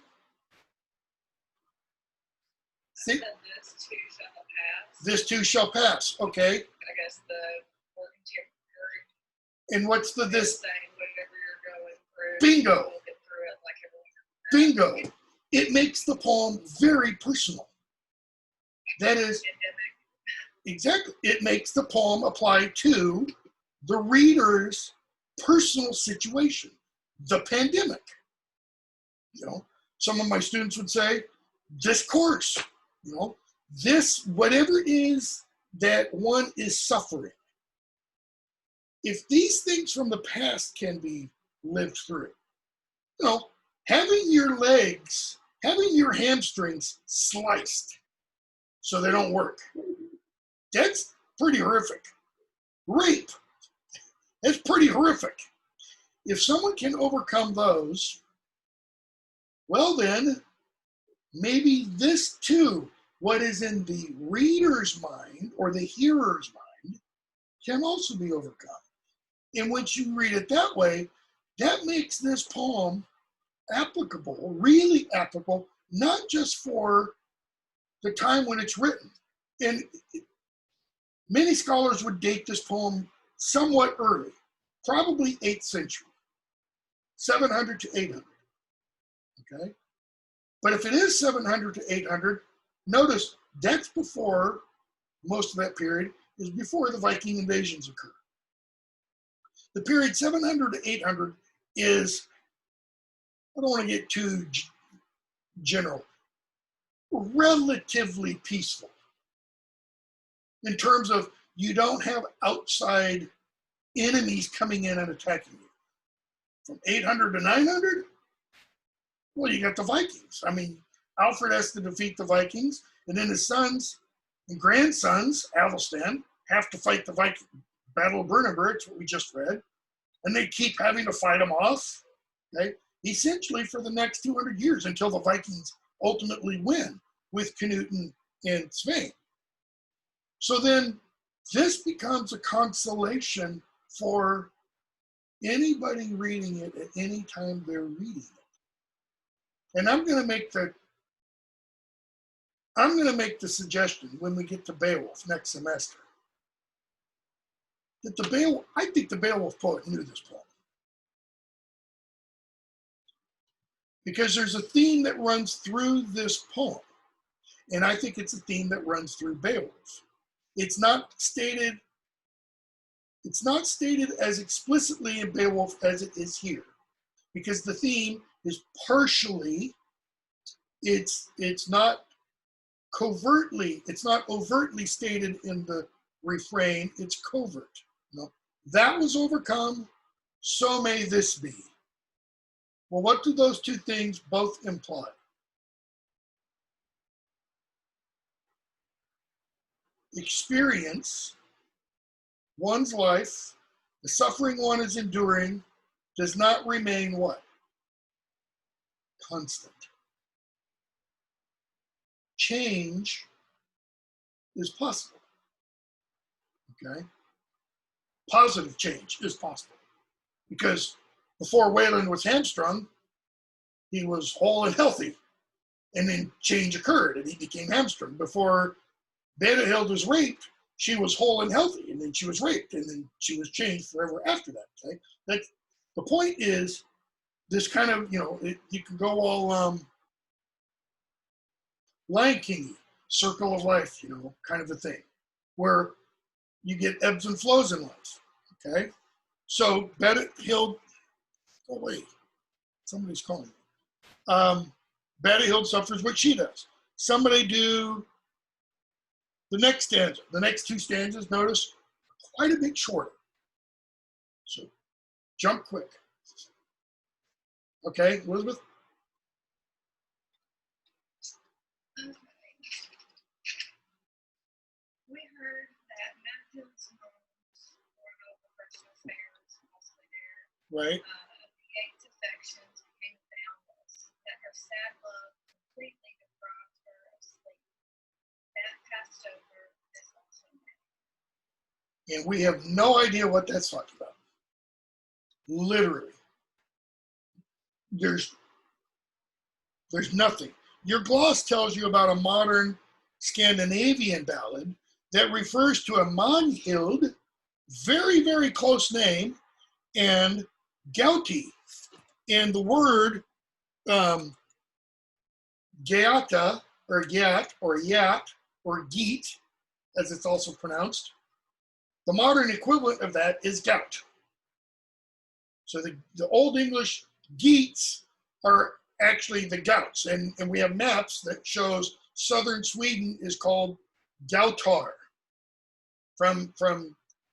See? This too shall pass. This too shall pass. Okay. I guess the more contemporary. And what's the this? Saying whatever you're going through. Bingo. You'll get through it like everyone. Bingo. It makes the poem very personal. That is, exactly. It makes the poem apply to the reader's personal situation, the pandemic. Some of my students would say, this course, this, whatever it is that one is suffering. If these things from the past can be lived through, having your legs, having your hamstrings sliced so they don't work, that's pretty horrific. Rape, that's pretty horrific. If someone can overcome those, well then, maybe this too, what is in the reader's mind or the hearer's mind, can also be overcome. And once you read it that way, that makes this poem applicable, really applicable, not just for the time when it's written. And many scholars would date this poem somewhat early, probably 8th century, 700 to 800, okay? But if it is 700 to 800, notice that's before, most of that period is before the Viking invasions occur. The period 700 to 800 is, I don't want to get too general, relatively peaceful in terms of you don't have outside enemies coming in and attacking you. From 800 to 900, well, you got the Vikings. I mean, Alfred has to defeat the Vikings, and then his sons and grandsons, Athelstan, have to fight the Viking Battle of Vernaber. It's what we just read. And they keep having to fight them off, okay? Essentially for the next 200 years until the Vikings ultimately win with Canute and Svein. So then this becomes a consolation for anybody reading it at any time they're reading it. And I'm going to make the suggestion when we get to Beowulf next semester that I think the Beowulf poet knew this poem. Because there's a theme that runs through this poem. And I think it's a theme that runs through Beowulf. It's not stated as explicitly in Beowulf as it is here. Because the theme is partially, it's not overtly stated in the refrain, it's covert. That was overcome, so may this be. Well, what do those two things both imply? Experience, one's life, the suffering one is enduring, does not remain what? Constant. Change is possible. Okay? Positive change is possible. Because before Weyland was hamstrung, he was whole and healthy. And then change occurred and he became hamstrung. Before Brunanburh was raped, she was whole and healthy, and then she was raped, and then she was changed forever after that. Okay, the point is this kind of, you know, you can go all Lion King, circle of life, you know, kind of a thing, where you get ebbs and flows in life. Okay, so Brunanburh, oh wait, somebody's calling me. Brunanburh suffers what she does. Somebody do the next stanza. The next two stanzas, notice, quite a bit shorter. So jump quick. Okay, Elizabeth? Okay. We heard that Matthew's homes were over Christmas fairs, mostly there. Right. The eight's affections became boundless, that her sad love completely deprived her of sleep. That passed over this also now. And we have no idea what that's talking about. Literally. There's nothing. Your gloss tells you about a modern Scandinavian ballad that refers to a Magnhild, very, very close name, and Gauti. And the word Geata, or Gyat, or Yat, or Geet, as it's also pronounced, the modern equivalent of that is gout. So the Old English Geats are actually the Gauts, and we have maps that shows southern Sweden is called Gautar from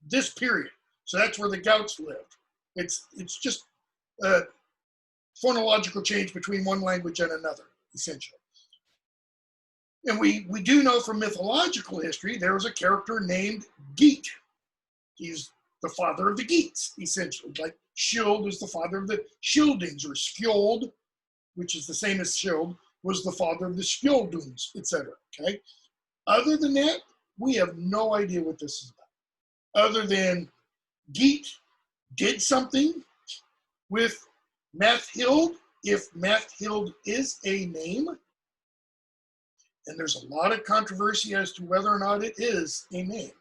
this period. So that's where the Gauts lived. It's just a phonological change between one language and another, essentially. And we do know from mythological history there was a character named Geat. He's the father of the Geats, essentially. Like Scyld is the father of the Scyldings, or Skjold, which is the same as Scyld, was the father of the Skjolduns, etc. Okay. Other than that, we have no idea what this is about. Other than Geat did something with Mathhild, if Mathhild is a name, and there's a lot of controversy as to whether or not it is a name.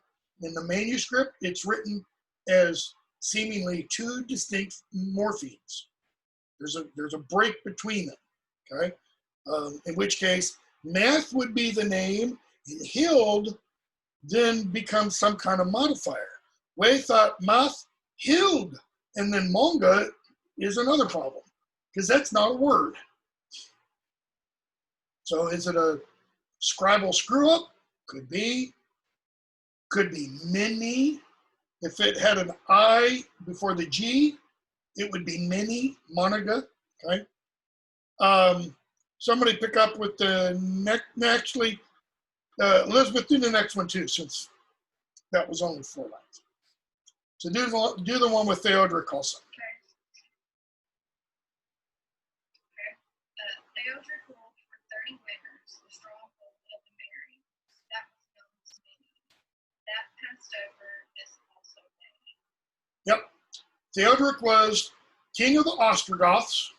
In the manuscript, it's written as seemingly two distinct morphemes. There's a break between them, okay? In which case, Math would be the name, and Hild then becomes some kind of modifier. We thought Math, Hild, and then Monga is another problem, because that's not a word. So is it a scribal screw-up? Could be. Could be mini. If it had an I before the G, it would be mini, monaga, okay? Somebody pick up with the next, actually, Elizabeth, do the next one too, since that was only 4 lines. So do the one with Theodore also. Theodore ruled for 30 winters, the stronghold of the Mary. That was known as many. That passed over this also many. Yep. Theodoric was king of the Ostrogoths,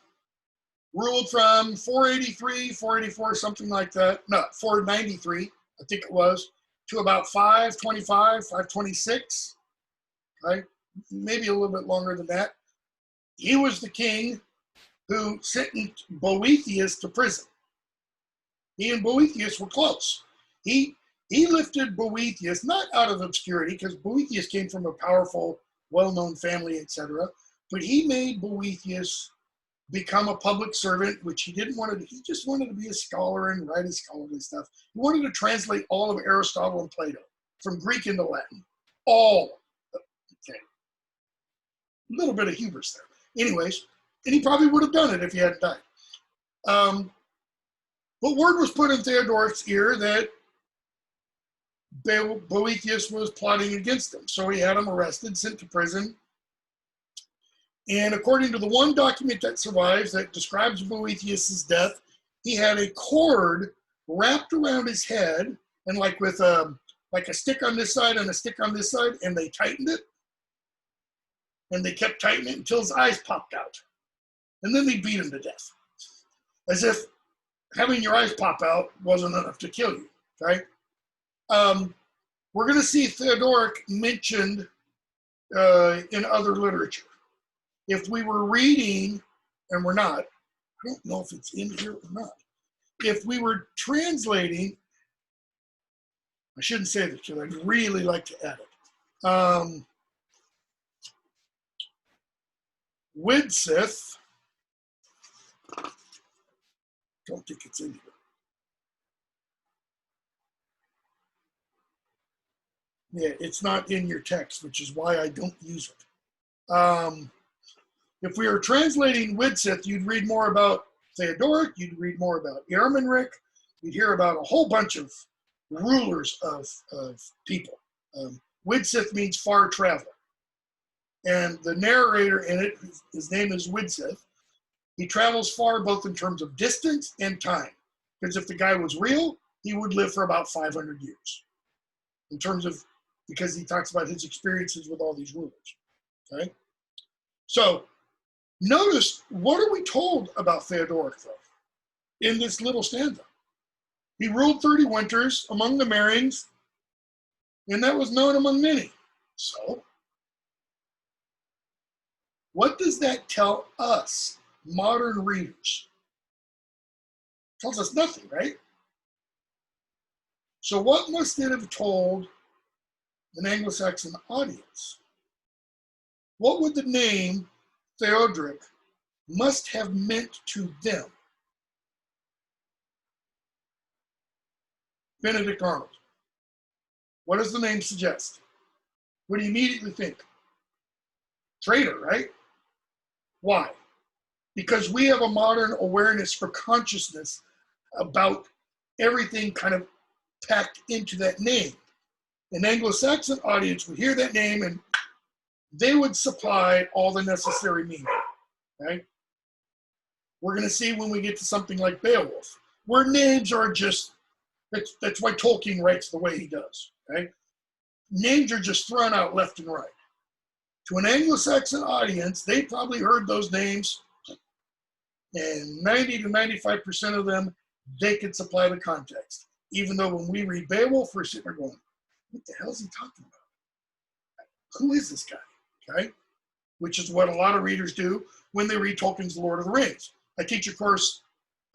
ruled from 483, 484, something like that. No, 493, I think it was, to about 525, 526. Okay? Maybe a little bit longer than that. He was the king who sentenced Boethius to prison. He and Boethius were close. He lifted Boethius not out of obscurity, because Boethius came from a powerful, well-known family, etc. But he made Boethius become a public servant, which he didn't want to. He just wanted to be a scholar and write his scholarly stuff. He wanted to translate all of Aristotle and Plato from Greek into Latin. All. Okay. little bit of hubris there. Anyways, and he probably would have done it if he hadn't died. But word was put in Theodore's ear that Boethius was plotting against him. So he had him arrested, sent to prison. And according to the one document that survives that describes Boethius's death, he had a cord wrapped around his head, and like with a stick on this side and a stick on this side, and they tightened it. And they kept tightening it until his eyes popped out. And then they beat him to death. As if having your eyes pop out wasn't enough to kill you, right? We're going to see Theodoric mentioned in other literature. If we were reading, and we're not, I don't know if it's in here or not. If we were translating, I shouldn't say this because I'd really like to add it. Widsith, don't think it's in here. Yeah, it's not in your text, which is why I don't use it. If we were translating Widsith, you'd read more about Theodoric, you'd read more about Ermenric, you'd hear about a whole bunch of rulers of people. Widsith means far traveler. And the narrator in it, his name is Widsith. He travels far both in terms of distance and time. Because if the guy was real, he would live for about 500 years. In terms of, because he talks about his experiences with all these rulers. Okay? So, notice, what are we told about Theodoric, though, in this little stanza? He ruled 30 winters among the Marings, and that was known among many. So, what does that tell us, modern readers? It tells us nothing, right? So what must it have told an Anglo-Saxon audience? What would the name Theodoric must have meant to them? Benedict Arnold. What does the name suggest? What do you immediately think? Traitor, right? Why? Because we have a modern awareness for consciousness about everything kind of packed into that name. An Anglo-Saxon audience would hear that name and they would supply all the necessary meaning, right? We're going to see when we get to something like Beowulf, where names are just, that's why Tolkien writes the way he does, right? Names are just thrown out left and right. To an Anglo-Saxon audience, they probably heard those names, and 90 to 95% of them, they could supply the context. Even though when we read Beowulf, we're sitting there going, what the hell is he talking about? Who is this guy? Okay? Which is what a lot of readers do when they read Tolkien's Lord of the Rings. I teach a course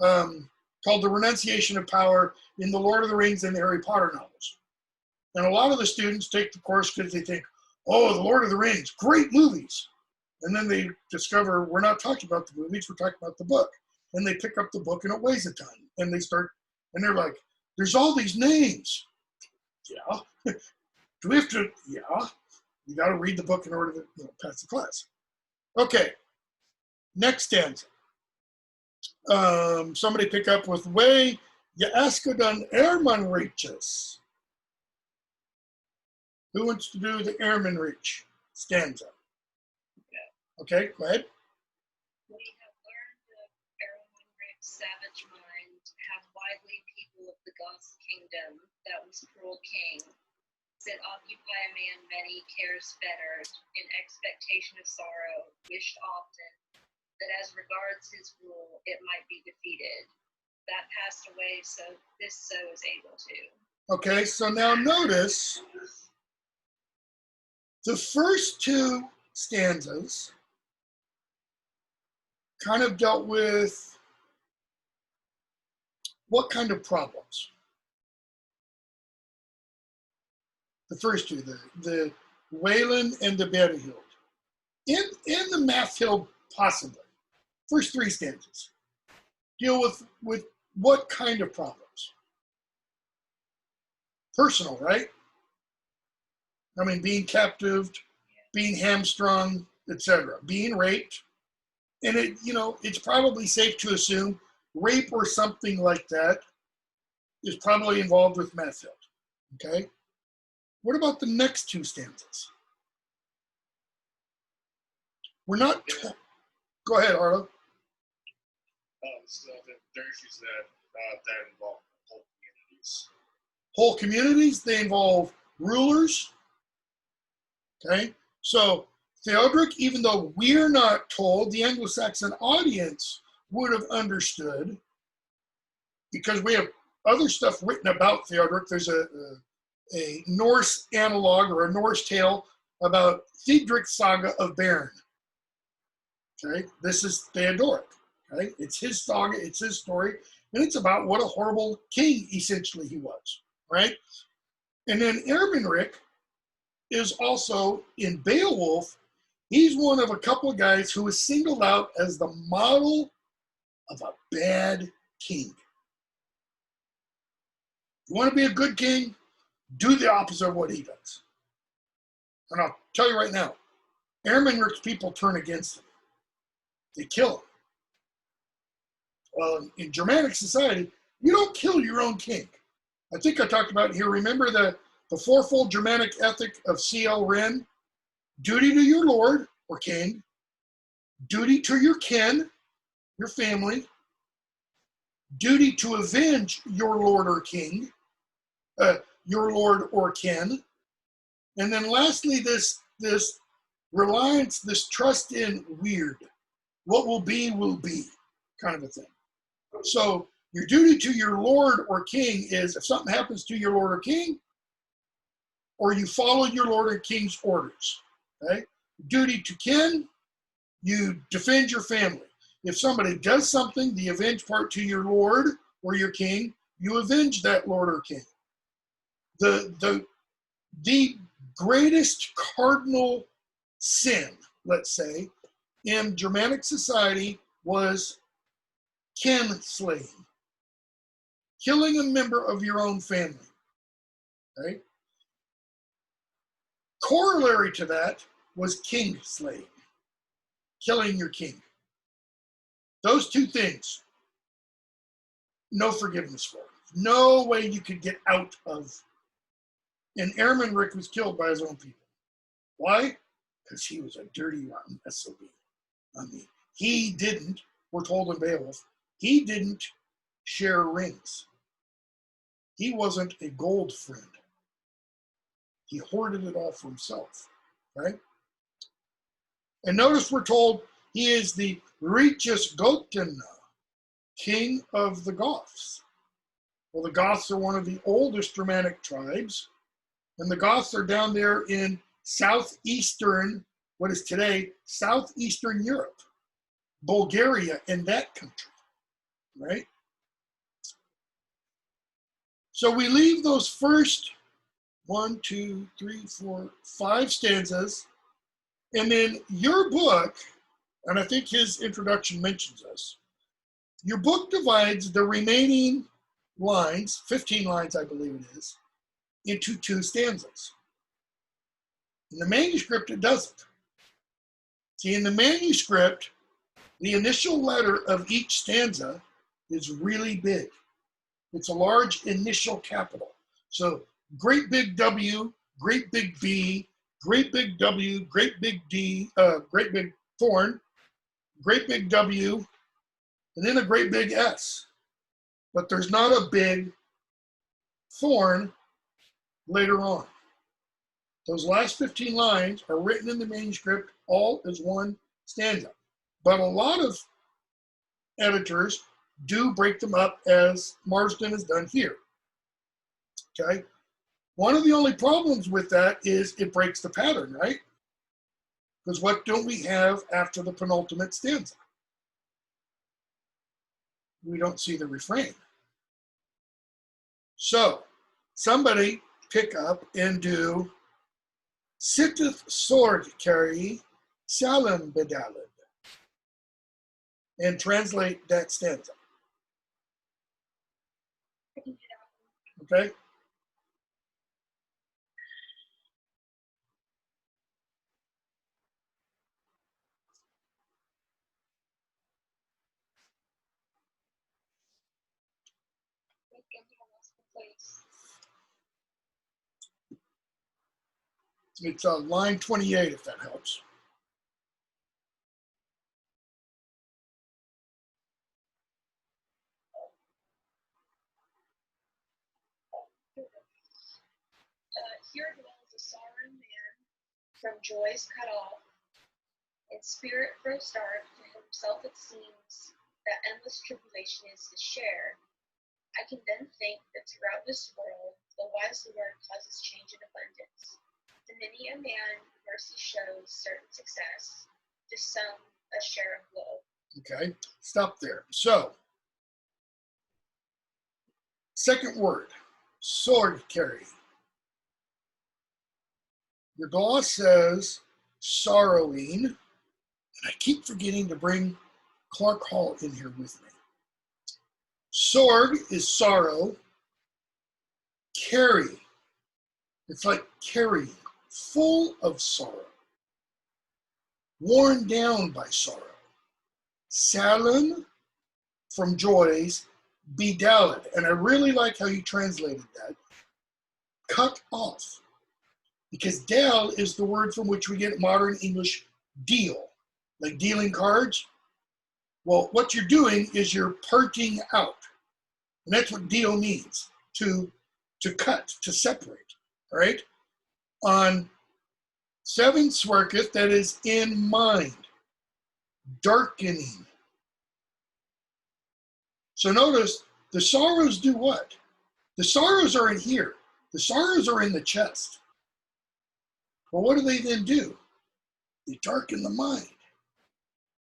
called The Renunciation of Power in the Lord of the Rings and the Harry Potter novels. And a lot of the students take the course because they think, oh, the Lord of the Rings, great movies. And then they discover we're not talking about the movies, we're talking about the book. And they pick up the book and it weighs a ton. And they start, and they're like, there's all these names. Yeah. Do we have to? Yeah. You got to read the book in order to pass the class. Okay. Next stanza. Somebody pick up with way Yaskadon Ermenriches. Who wants to do the Ermenrich stanza? Okay, go ahead. We have learned of Ermenrich's savage mind, how widely people of the Goths kingdom, that was cruel king, that occupy a man many cares fettered, in expectation of sorrow, wished often, that as regards his rule, it might be defeated. That passed away, so this so is able to. Okay, so now notice the first two stanzas kind of dealt with what kind of problems? The first two, the Weyland and the Berhild. In the Mathhild, possibly. First three stanzas deal with what kind of problems? Personal, right? I mean, being captive, being hamstrung, etc., being raped. And it's probably safe to assume rape or something like that is probably involved with Matfield. Okay? What about the next two stanzas? We're not. Go ahead, Arlo. So there's issues that involve whole communities. Whole communities, they involve rulers. Okay? So Theodoric, even though we're not told, the Anglo-Saxon audience would have understood, because we have other stuff written about Theodoric. There's a Norse analog or a Norse tale about Theodric's saga of Bern. Okay, this is Theodoric. Okay, it's his saga, it's his story, and it's about what a horrible king essentially he was. Right, and then Ermenric is also in Beowulf. He's one of a couple of guys who is singled out as the model of a bad king. You want to be a good king? Do the opposite of what he does. And I'll tell you right now, Ermenric's people turn against him. They kill him. Well, in Germanic society, you don't kill your own king. I think I talked about it here. Remember the fourfold Germanic ethic of C.L. Wren? Duty to your lord or king, duty to your kin, your family, duty to avenge your lord or king, your lord or kin, and then lastly, this reliance, this trust in weird. What will be, kind of a thing. So your duty to your lord or king is if something happens to your lord or king, or you follow your lord or king's orders. Okay? Duty to kin, you defend your family. If somebody does something, the avenge part to your lord or your king, you avenge that lord or king. The greatest cardinal sin, let's say, in Germanic society was kin slaying, killing a member of your own family. Okay? Corollary to that was king slaying, killing your king. Those two things, no forgiveness for. No way you could get out of. And Ermenric was killed by his own people. Why? Because he was a dirty, rotten SOB. I mean, he didn't, we're told in Beowulf, he didn't share rings. He wasn't a gold friend. He hoarded it all for himself, right? And notice we're told he is the Richus Goten, king of the Goths. Well, the Goths are one of the oldest Germanic tribes, and the Goths are down there in southeastern, what is today, southeastern Europe, Bulgaria, and that country, right? So we leave those first 1, 2, 3, 4, 5 stanzas, and then your book, and I think his introduction mentions this, your book divides the remaining lines, 15 lines I believe it is, into 2 stanzas. In the manuscript, it doesn't. See, in the manuscript, the initial letter of each stanza is really big. It's a large initial capital. So great big W, great big B, great big W, great big D, great big thorn, great big W, and then a great big S. But there's not a big thorn later on. Those last 15 lines are written in the manuscript all as one stanza. But a lot of editors do break them up as Marsden has done here. Okay? One of the only problems with that is it breaks the pattern, right? Because what don't we have after the penultimate stanza? We don't see the refrain. So, somebody pick up and do Sitteth sword carry, Salam bedalad, and translate that stanza. Okay? It's line 28, if that helps. Here dwells a sorrowing man, from joys cut off, in spirit grows dark, to himself it seems that endless tribulation is his share. I can then think that throughout this world, the wise Lord causes change in abundance. To many a man, mercy shows certain success, to some a share of woe. Okay, stop there. So, second word, sword carry. Your gloss says sorrowing, and I keep forgetting to bring Clark Hall in here with me. Sword is sorrow. Carry, it's like carrying, full of sorrow, worn down by sorrow. Salem, from joys, bedalled, and I really like how you translated that. Cut off, because dal is the word from which we get modern English deal, like dealing cards. Well, what you're doing is you're parting out, and that's what deal means, to cut, to separate, all right? On 7 Swerketh, that is in mind, darkening. So notice, the sorrows do what? The sorrows are in here. The sorrows are in the chest. Well, what do they then do? They darken the mind.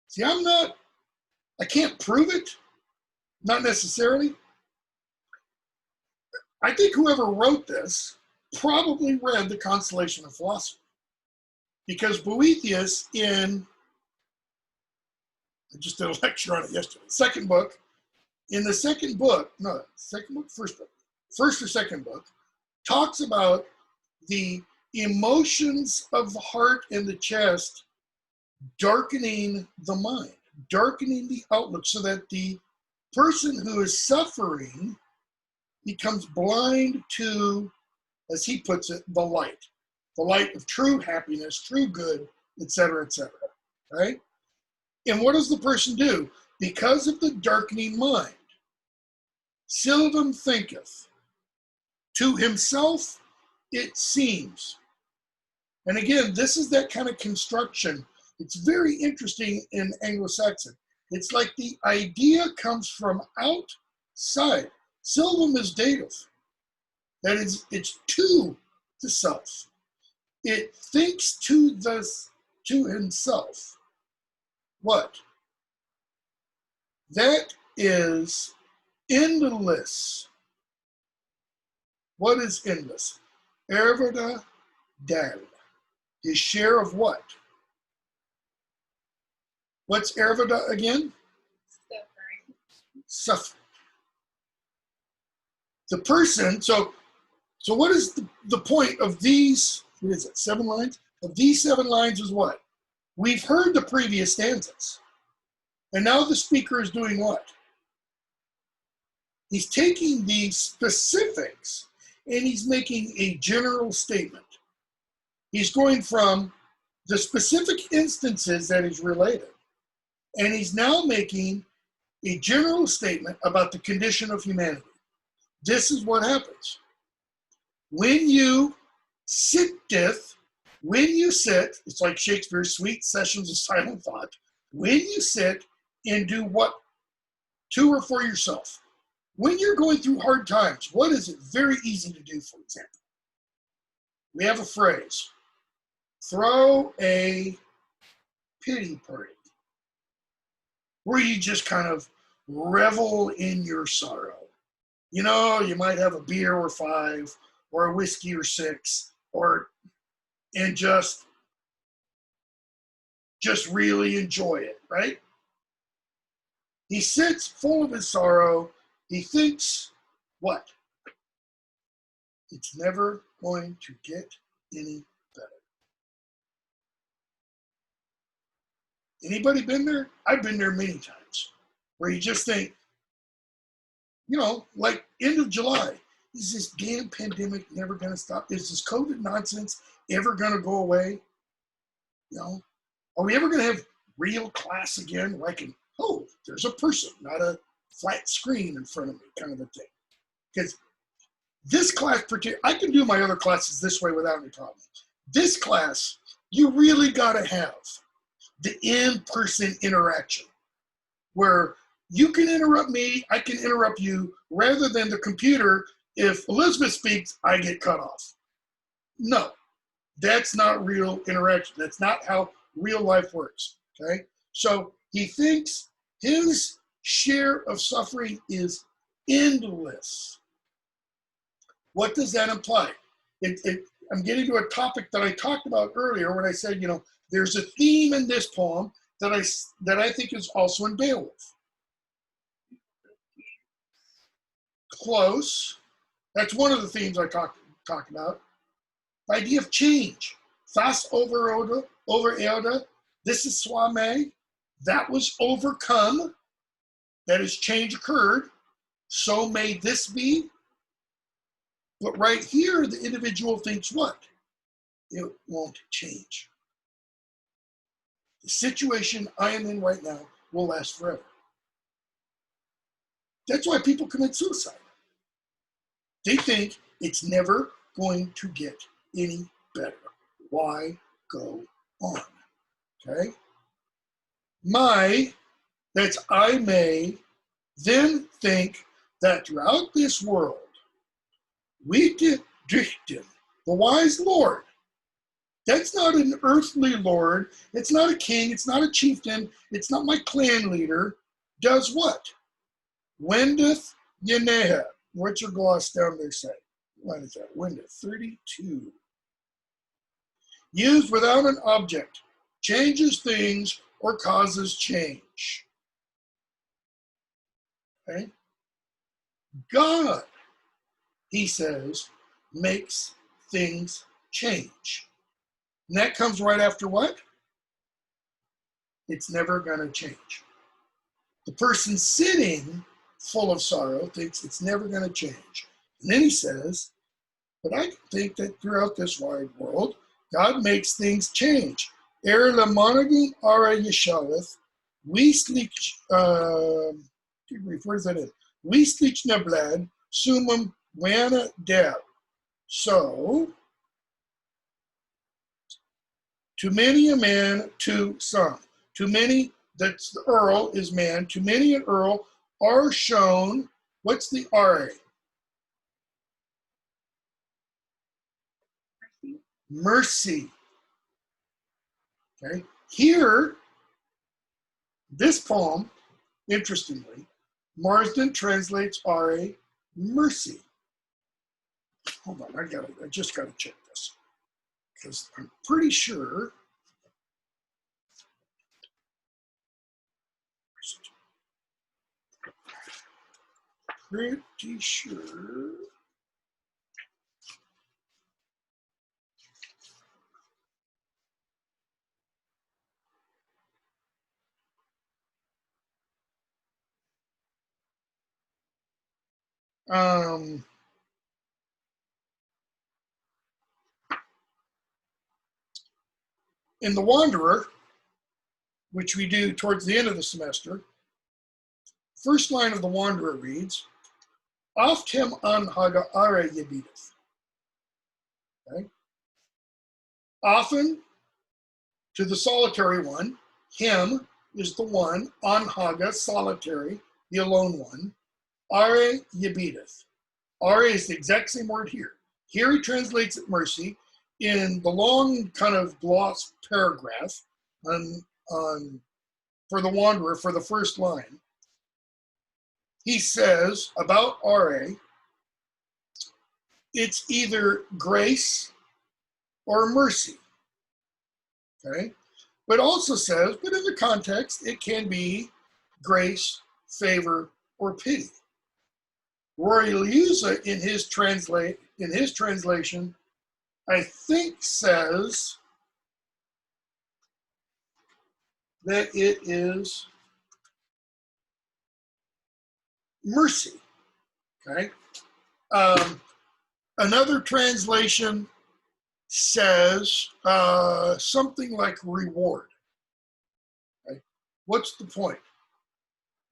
See, I can't prove it, not necessarily. I think whoever wrote this probably read the Constellation of Philosophy, because Boethius I just did a lecture on it yesterday, second book, first or second book, talks about the emotions of the heart and the chest darkening the mind, darkening the outlook, so that the person who is suffering becomes blind to, as he puts it, the light of true happiness, true good, etc., right? And what does the person do? Because of the darkening mind, Sylvan thinketh, to himself it seems. And again, this is that kind of construction. It's very interesting in Anglo-Saxon. It's like the idea comes from outside. Sylvan is dative. That is, it's to the self. It thinks to himself. What? That is endless. What is endless? Ervada dal. His share of what? What's Ervada again? Suffering. The person, so what is the point of these, what is it, 7 lines? Of these 7 lines is what? We've heard the previous stanzas. And now the speaker is doing what? He's taking the specifics and he's making a general statement. He's going from the specific instances that he's related, and he's now making a general statement about the condition of humanity. This is what happens. When you sitteth, when you sit, it's like Shakespeare's Sweet Sessions of Silent Thought. When you sit and do what? To or for yourself. When you're going through hard times, what is it very easy to do, for example? We have a phrase, throw a pity party, where you just kind of revel in your sorrow. You know, you might have a beer or 5, or a whiskey or 6, and just really enjoy it, right? He sits full of his sorrow. He thinks, what? It's never going to get any better. Anybody been there? I've been there many times, where you just think, you know, like end of July. Is this damn pandemic never going to stop? Is this COVID nonsense ever going to go away? You know, are we ever going to have real class again where I can, oh, there's a person, not a flat screen in front of me kind of a thing? Because this class, I can do my other classes this way without any problem. This class, you really got to have the in-person interaction where you can interrupt me, I can interrupt you, rather than the computer. If Elizabeth speaks, I get cut off. No, that's not real interaction. That's not how real life works, okay? So he thinks his share of suffering is endless. What does that imply? I'm getting to a topic that I talked about earlier when I said, you know, there's a theme in this poem that I think is also in Beowulf. Close. That's one of the themes I talked about. The idea of change. Fast over Elde. This is Swame. That was overcome. That is, change occurred. So may this be. But right here, the individual thinks what? It won't change. The situation I am in right now will last forever. That's why people commit suicide. They think it's never going to get any better. Why go on? Okay? That's I may then think that throughout this world, we did Dichten, the wise Lord. That's not an earthly lord. It's not a king. It's not a chieftain. It's not my clan leader. Does what? Wendeth Yeneha. What's your gloss down there say? What is that? Wendeth 32. Used without an object. Changes things or causes change. Okay? God, he says, makes things change. And that comes right after what? It's never going to change. The person sitting full of sorrow thinks it's never going to change. And then he says, but I think that throughout this wide world, God makes things change. Er la monagin ara yeshaleth, we sleep, where is that in? We sleep neblad, sumum wana deb. So, to many a man, to some. To many, that's the earl is man. To many an earl are shown, what's the RA? Mercy. Okay. Here, this poem, interestingly, Marsden translates RA mercy. Hold on, I just gotta check this. Because I'm pretty sure in The Wanderer, which we do towards the end of the semester, first line of The Wanderer reads, Oft him an haga are yebideth. Okay? Often, to the solitary one, him is the one, an haga, solitary, the alone one, are yebideth. Are is the exact same word here. Here he translates it mercy. In the long kind of gloss paragraph for The Wanderer, for the first line, he says about RA, it's either grace or mercy. Okay? But also says, but in the context, it can be grace, favor, or pity. Rory Liuza in his translation, I think says that it is mercy. Okay. Another translation says something like reward. Okay. What's the point?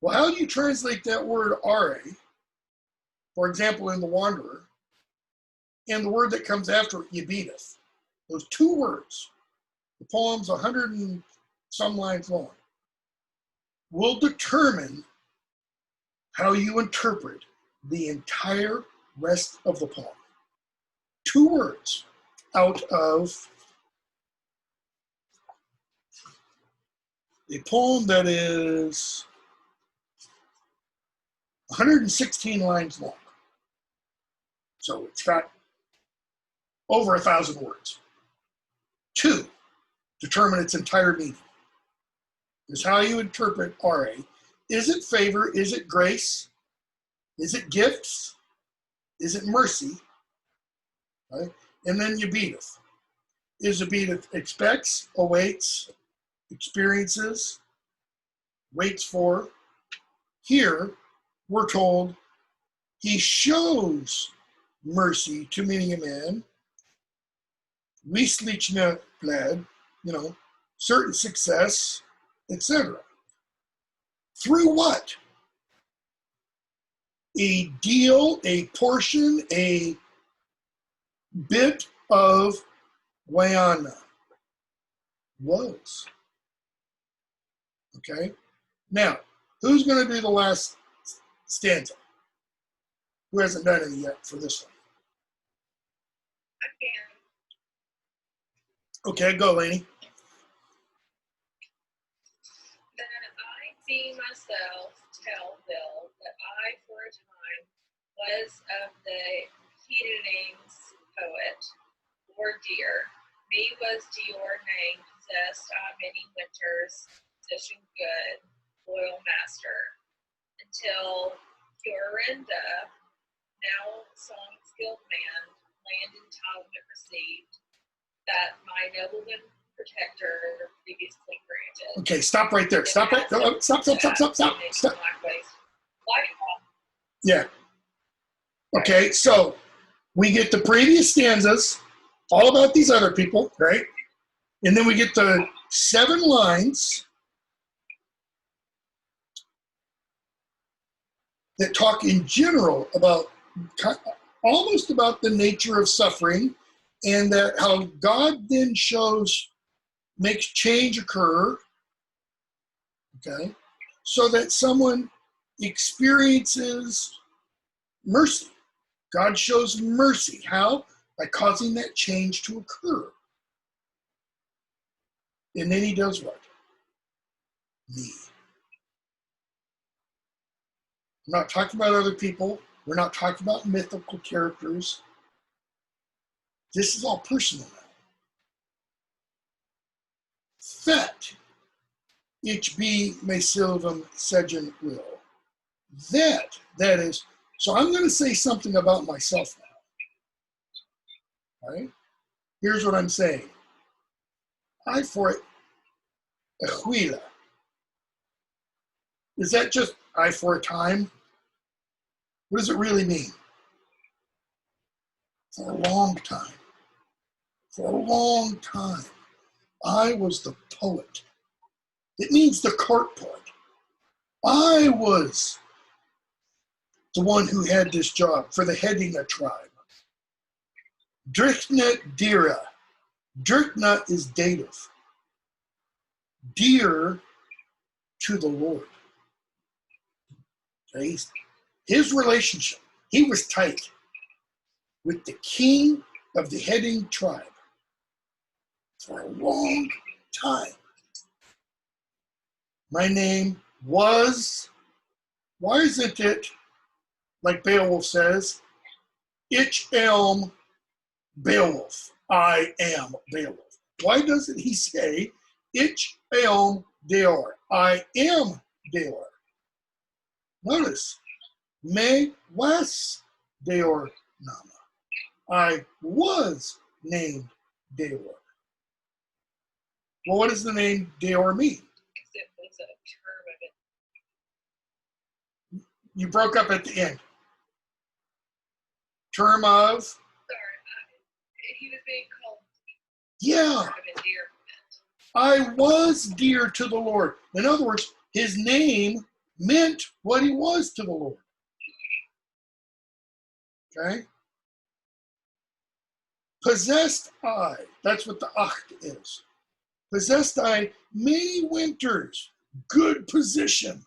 Well, how do you translate that word "are"? For example, in The Wanderer, and the word that comes after it, "Yebedeth." Those two words, the poem's 100 and some lines long, will determine how you interpret the entire rest of the poem. Two words out of a poem that is 116 lines long. So it's got over 1,000 words. Two, determine its entire meaning. Is how you interpret RA. Is it favor? Is it grace? Is it gifts? Is it mercy? Right? And then Yebedeth. Is Yebedeth expects, awaits, experiences, waits for? Here, we're told he shows mercy to many a man. Wieslichner bled, certain success, etc. Through what? A deal, a portion, a bit of Weyland was. Okay? Now, who's going to do the last stanza? Who hasn't done any yet for this one? I can. Okay, go, Lainey. Then I see myself tell Bill that I for a time was of the Heatenings poet, or Deor. Me was Deor name, possessed I many winters, position good, loyal master, until Fiorinda, now song skilled man, land entitlement received, that my nobleman protector previously granted. Okay, stop right there. Stop right. Stop. Yeah. Okay, so we get the previous stanzas, all about these other people, right? And then we get the 7 lines that talk in general about, almost about the nature of suffering, and that how God then makes change occur, okay, so that someone experiences mercy. God shows mercy. How? By causing that change to occur. And then he does what? Me. We're not talking about other people. We're not talking about mythical characters. This is all personal now. Fet, HB may silvam segen will. That is, so I'm going to say something about myself now. All right? Here's what I'm saying. I for it, Ahuila. Is that just I for a time? What does it really mean? For a long time. For a long time. I was the poet. It means the court poet. I was the one who had this job for the Hedinga tribe. Drikna Dira. Drikna is dative. Dear to the Lord. Okay? His relationship, he was tight with the king of the Hedinga tribe for a long time. My name was, why isn't it, like Beowulf says, Ich am Beowulf, I am Beowulf? Why doesn't he say, Ich am Deor, I am Deor? Notice, me was Deor Nama. I was named Deor. Well, what does the name Deor mean? It was a term of it. You broke up at the end. term of, Sorry, he was being called yeah, sort of endearment. I was dear to the Lord. In other words, his name meant what he was to the Lord. Okay? Possessed I, that's what the acht is. Possessed I many winters, good position.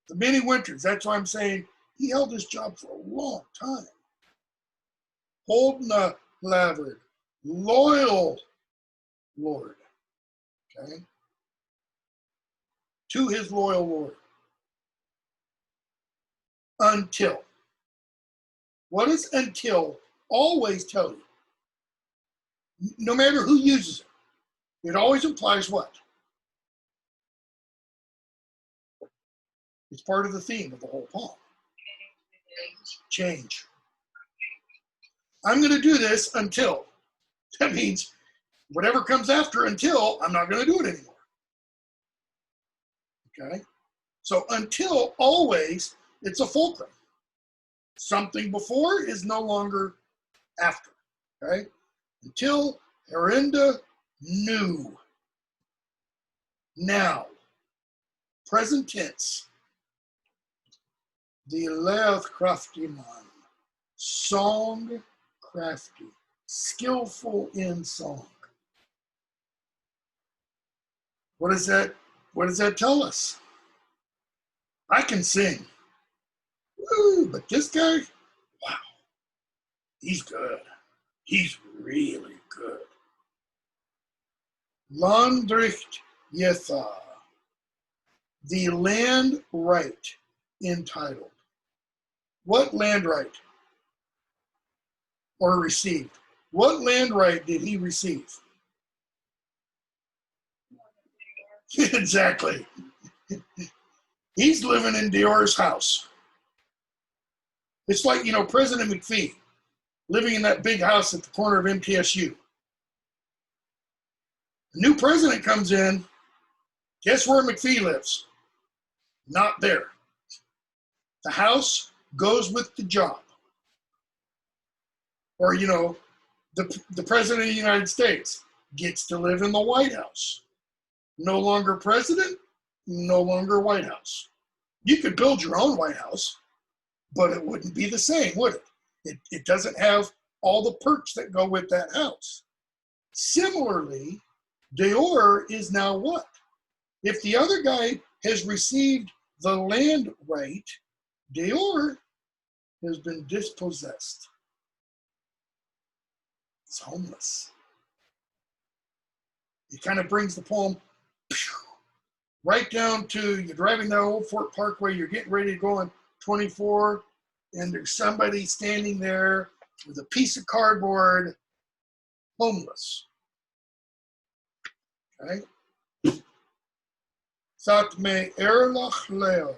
The many winters, that's why I'm saying he held this job for a long time. Holdna lavered, loyal Lord. Okay? To his loyal Lord. Until. What does until always tell you? No matter who uses it, it always implies what? It's part of the theme of the whole poem. Change. I'm going to do this until. That means whatever comes after until, I'm not going to do it anymore. Okay? So until always, it's a fulcrum. Something before is no longer after. Okay? Until Herinda new. Now. Present tense. The Leath crafty man. Song crafty. Skillful in song. What does that tell us? I can sing. Woo, but this guy, wow, he's good. He's really good. Landricht Yetha, the land right entitled. What land right? Or received? What land right did he receive? Exactly. He's living in Deor's house. It's like, President McPhee living in that big house at the corner of MTSU. A new president comes in. Guess where McPhee lives? Not there. The house goes with the job. Or, the president of the United States gets to live in the White House. No longer president, no longer White House. You could build your own White House, but it wouldn't be the same, would it? It doesn't have all the perks that go with that house. Similarly, Deor is now what? If the other guy has received the land right, Deor has been dispossessed. He's homeless. It kind of brings the poem right down to you're driving down Old Fort Parkway, you're getting ready to go on 24, and there's somebody standing there with a piece of cardboard, homeless. Okay? That me Erlach Leo,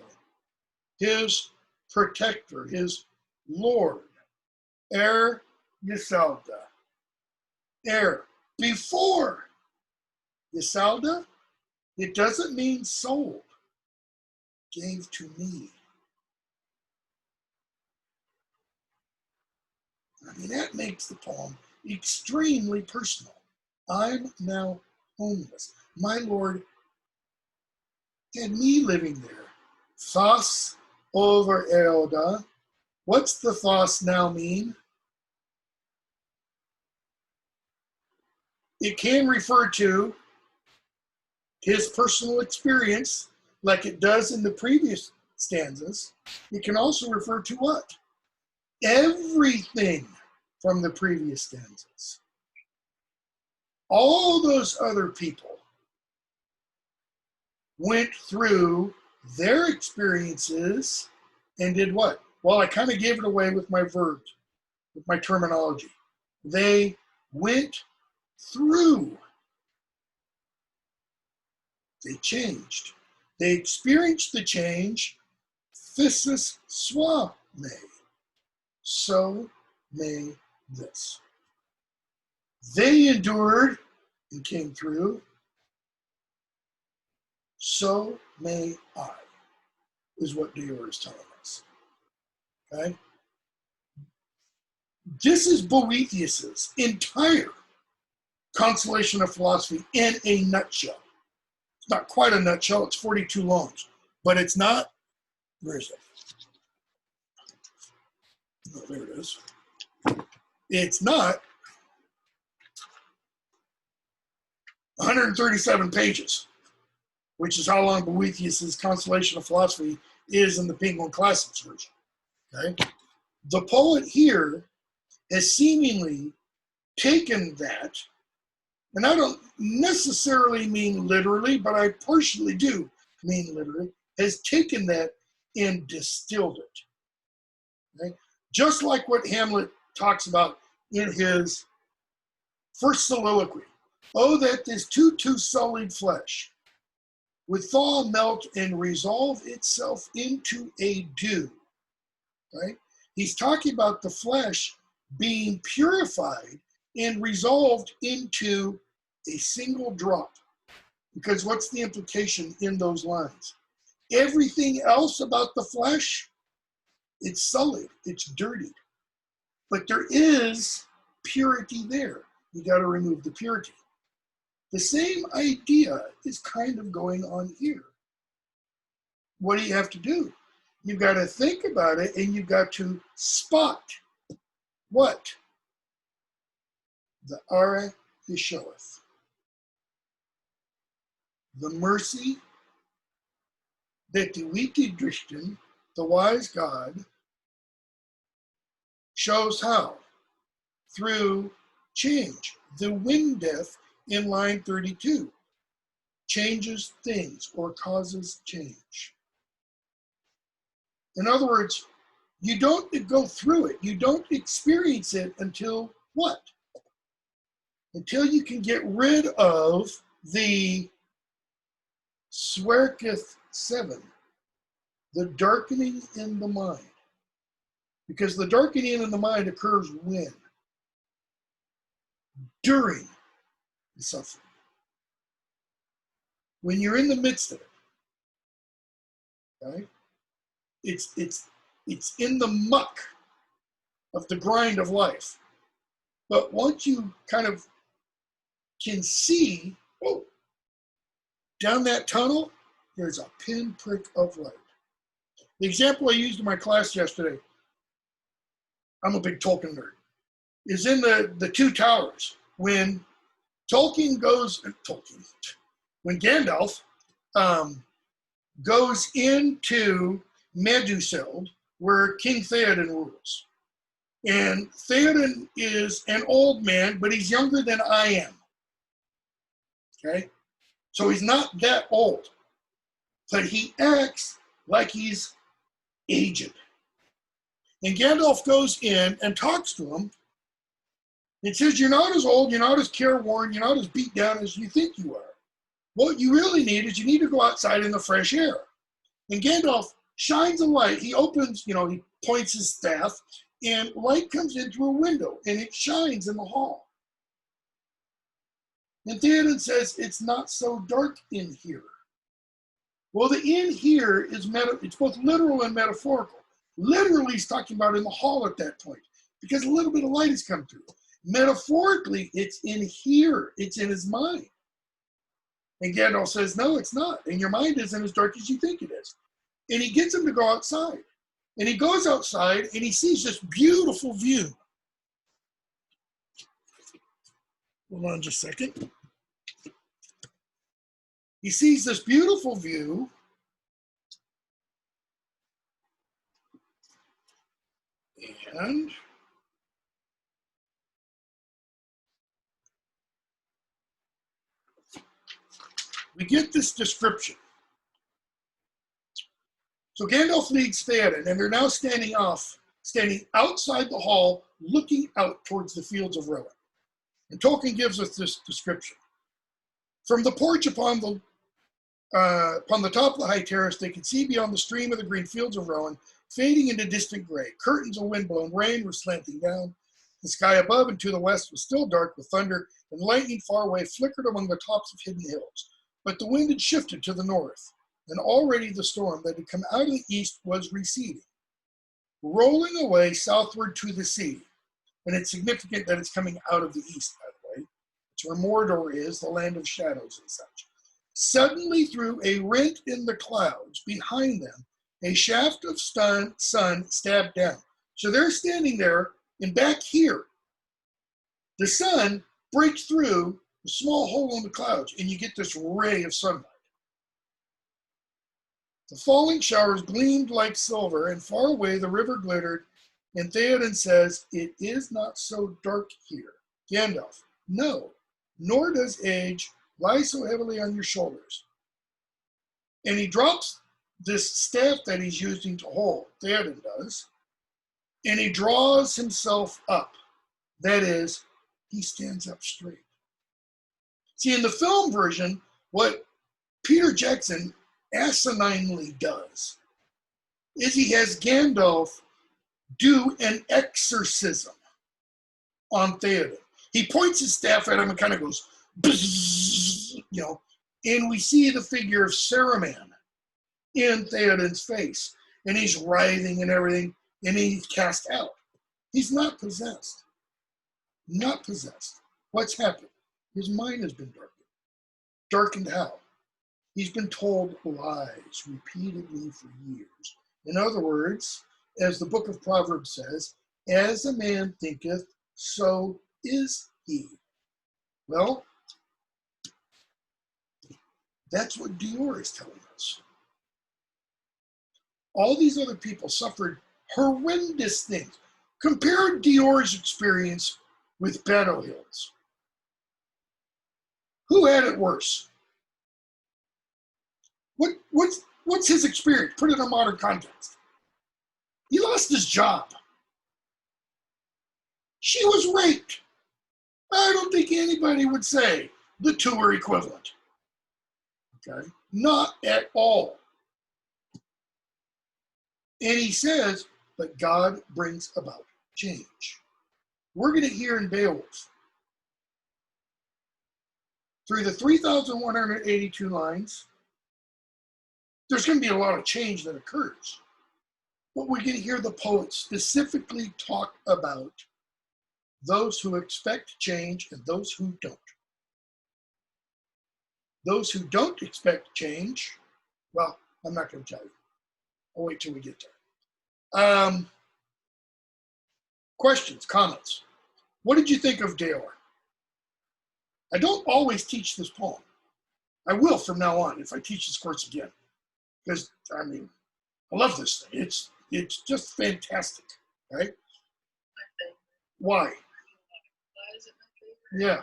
his protector, his Lord, Yisalda. Before Yisalda, it doesn't mean sold, gave to me. I mean, that makes the poem extremely personal. I'm now homeless. My Lord had me living there. Thos over Elda. What's the thos now mean? It can refer to his personal experience, like it does in the previous stanzas. It can also refer to what? Everything from the previous stanzas. All those other people went through their experiences and did what? Well, I kind of gave it away with my verbs, with my terminology. They went through. They changed. They experienced the change. Physis swa may. So may this. They endured and came through. So may I, is what Deor is telling us. Okay? This is Boethius's entire constellation of philosophy in a nutshell. It's not quite a nutshell, it's 42 longs, but it's not, where is it? Oh, there it is. It's not 137 pages, which is how long Boethius's constellation of philosophy is in the Penguin Classics version. Okay? The poet here has seemingly taken that, and I don't necessarily mean literally, but I partially do mean literally, has taken that and distilled it. Okay? Just like what Hamlet talks about in his first soliloquy. Oh, that this too sullied flesh would thaw, melt, and resolve itself into a dew. Right? He's talking about the flesh being purified and resolved into a single drop. Because what's the implication in those lines? Everything else about the flesh, it's sullied, it's dirtied. But there is purity there. You got to remove the purity. The same idea is kind of going on here. What do you have to do? You've got to think about it, and you've got to spot what? The Ara he showeth. The mercy that the witty Drishtan, the wise God, shows how? Through change. The wind death in line 32 changes things or causes change. In other words, you don't go through it. You don't experience it until what? Until you can get rid of the Swerketh 7, the darkening in the mind. Because the darkening in the mind occurs when? During the suffering. When you're in the midst of it. Okay? It's in the muck of the grind of life. But once you kind of can see, oh, down that tunnel, there's a pinprick of light. The example I used in my class yesterday, I'm a big Tolkien nerd, is in the Two Towers. When when Gandalf goes into Meduseld, where King Theoden rules. And Theoden is an old man, but he's younger than I am. Okay? So he's not that old. But he acts like he's aged. And Gandalf goes in and talks to him and says, you're not as old, you're not as careworn, you're not as beat down as you think you are. What you really need is you need to go outside in the fresh air. And Gandalf shines a light. He opens, he points his staff, and light comes into a window, and it shines in the hall. And Theoden says, it's not so dark in here. Well, the in here is it's both literal and metaphorical. Literally, he's talking about in the hall at that point, because a little bit of light has come through. Metaphorically, it's in here. It's in his mind. And Gandalf says, no, it's not. And your mind isn't as dark as you think it is. And he gets him to go outside. And he goes outside, and he sees this beautiful view. Hold on just a second. He sees this beautiful view. And we get this description. So Gandalf leads Theoden, and they're now standing outside the hall, looking out towards the fields of Rowan. And Tolkien gives us this description. From the porch upon the top of the high terrace, they could see beyond the stream of the green fields of Rowan, fading into distant gray. Curtains of wind-blown rain were slanting down. The sky above and to the west was still dark with thunder, and lightning far away flickered among the tops of hidden hills. But the wind had shifted to the north, and already the storm that had come out of the east was receding, rolling away southward to the sea. And it's significant that it's coming out of the east, by the way. It's where Mordor is, the land of shadows and such. Suddenly, through a rent in the clouds behind them, a shaft of sun stabbed down. So they're standing there, and back here, the sun breaks through a small hole in the clouds, and you get this ray of sunlight. The falling showers gleamed like silver, and far away the river glittered, and Theoden says, "It is not so dark here." Gandalf, "No, nor does age lie so heavily on your shoulders." And he drops this staff that he's using to hold, Theoden does, and he draws himself up. That is, he stands up straight. See, in the film version, what Peter Jackson asininely does is he has Gandalf do an exorcism on Theoden. He points his staff at him and kind of goes, bzzz, and we see the figure of Saruman in Theoden's face, and he's writhing and everything, and he's cast out. He's not possessed. Not possessed. What's happened? His mind has been darkened. Darkened how? He's been told lies repeatedly for years. In other words, as the book of Proverbs says, as a man thinketh, so is he. Well, that's what Deor is telling us. All these other people suffered horrendous things. Compare Deor's experience with Battle Hills. Who had it worse? What's his experience? Put it in a modern context. He lost his job. She was raped. I don't think anybody would say the two are equivalent. Okay? Not at all. And he says, but God brings about change. We're going to hear in Beowulf, through the 3,182 lines, there's going to be a lot of change that occurs. But we're going to hear the poet specifically talk about those who expect change and those who don't. Those who don't expect change, well, I'm not going to tell you. I'll wait till we get there. Questions, comments. What did you think of Deor? I don't always teach this poem. I will from now on if I teach this course again. Because, I mean, I love this thing. It's just fantastic, right? Why? Why is it my favorite? Yeah.